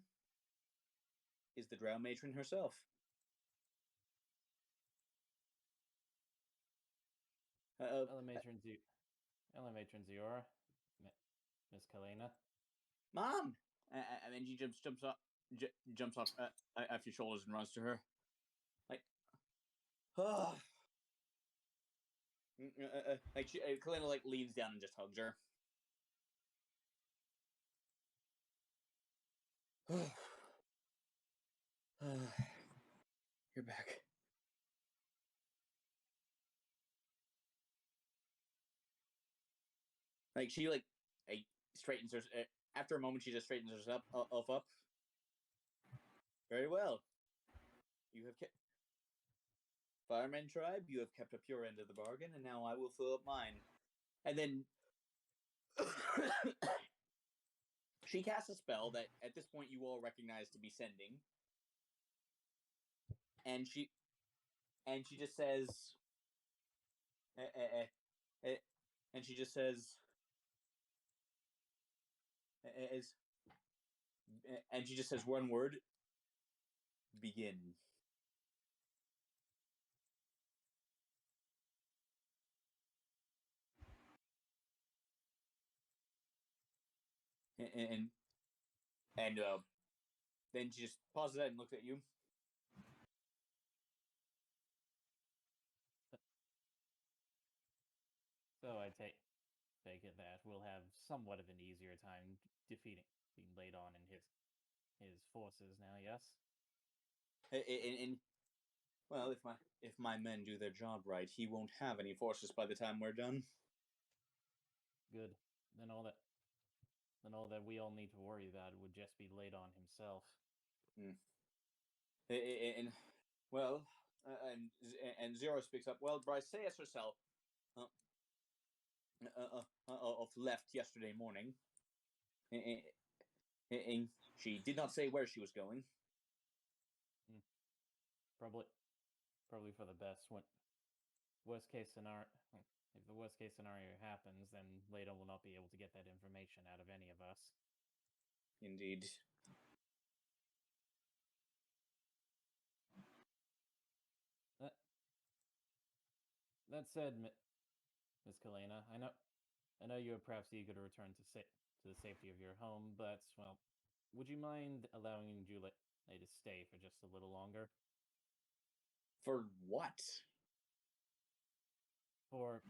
is the Drow matron herself.
Elematron Ziora, Miss Kalena.
Mom, and then she jumps off off your shoulders and runs to her, like, oh. Like Kalena like leans down and just hugs her. You're back. Like she straightens her. After a moment, she just straightens herself up. Very well. You have kept Fireman Tribe. You have kept up your end of the bargain, and now I will fill up mine. And then she casts a spell that, at this point, you all recognize to be sending. And she just says, and she just says, and she just says one word: begin. And then she just pauses that and looks at you.
So I take it that we'll have somewhat of an easier time defeating being laid on in his forces now. Yes.
And well, if my men do their job right, he won't have any forces by the time we're done.
Good. Then all that we all need to worry about would just be laid on himself.
And well, and Zero speaks up. Well, Briseis herself left yesterday morning, and she did not say where she was going.
Probably for the best. When worst case scenario, if the worst case scenario happens, then Leda will not be able to get that information out of any of us.
Indeed.
That said, Miss Kalena, I know you are perhaps eager to return to the safety of your home, but well, would you mind allowing Julie to stay for just a little longer?
For what?
For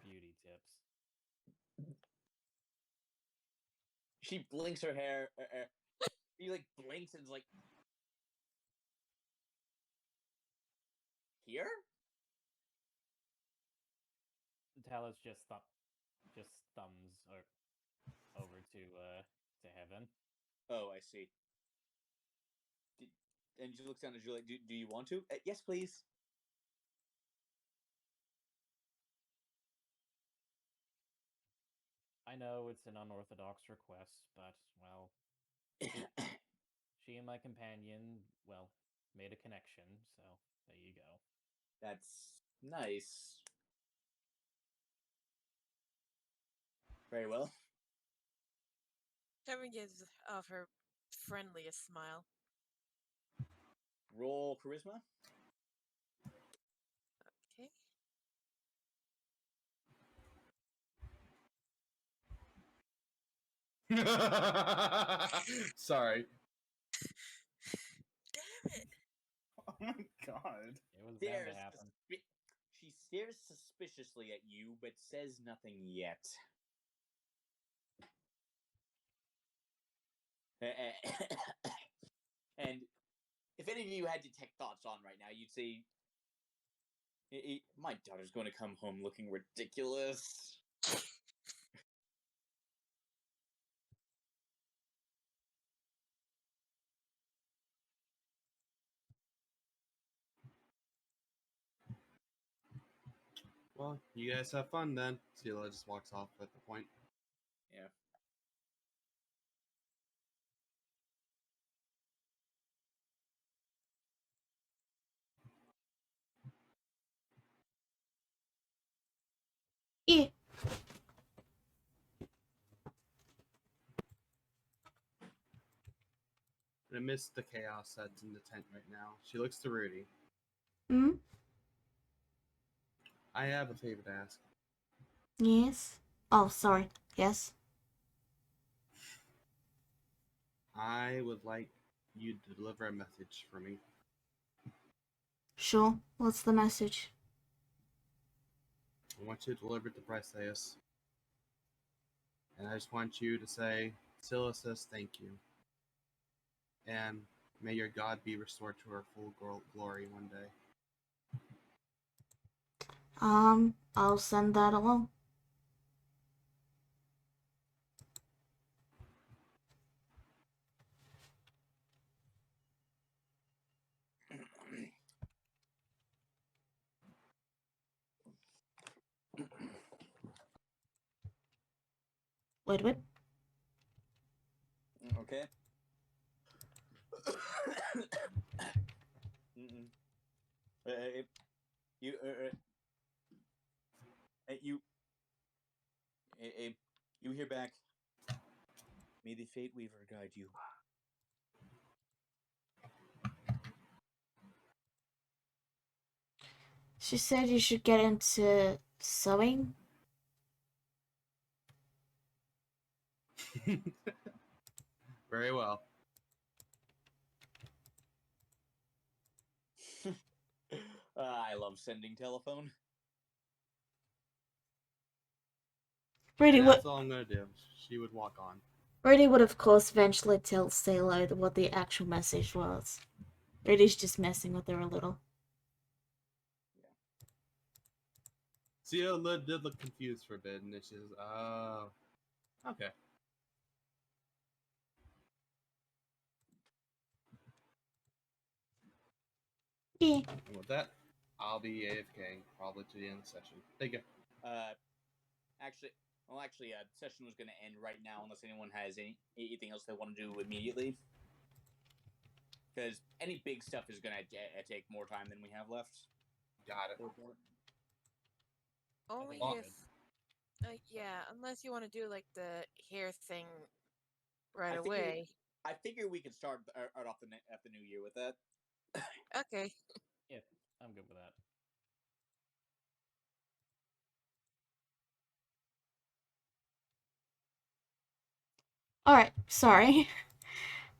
beauty tips.
She blinks her hair. She like blinks and is like, here?
Talos just thumbs over to heaven.
Oh, I see. And she looks down at Julie. Do you want to? Yes, please.
I know it's an unorthodox request, but well, she and my companion, well, made a connection, so there you go.
That's nice. Very well.
Kevin gives off her friendliest smile.
Roll charisma.
Okay.
Sorry.
Damn it!
Oh my god.
It was bound to happen.
She stares suspiciously at you, but says nothing yet. And if any of you had detect thoughts on right now, you'd say, my daughter's going to come home looking ridiculous.
Well, you guys have fun then. Sela just walks off at the point.
Yeah.
Yeah.
And amidst the chaos that's in the tent right now, she looks to Rudy.
Hmm?
I have a favor to ask.
Yes? Oh, sorry. Yes?
I would like you to deliver a message for me.
Sure. What's the message?
I want you to deliver it to Briseis. And I just want you to say, Scylla says thank you. And may your god be restored to her full glory one day.
I'll send that along. Wait.
Okay. You hear back. May the Fate Weaver guide you.
She said you should get into sewing.
Very well.
I love sending telephone.
Rudy
And
would
that's all I'm gonna do. She would walk on.
Rudy would of course eventually tell Sailor what the actual message was. Rudy's just messing with her a little.
Sia did look confused for a bit, and then she says, okay.
Yeah.
And with that, I'll be AFK probably to the end of the session. Thank you.
Actually, the session was going to end right now unless anyone has anything else they want to do immediately. Because any big stuff is going to take more time than we have left.
Got it.
Only
think
if, yeah, unless you want to do like the hair thing right away.
I figure we could start off the new year with that.
Okay.
Yeah, I'm good with that.
Alright, sorry.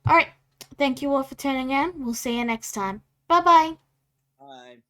Alright, thank you all for tuning in. We'll see you next time. Bye-bye.
Bye.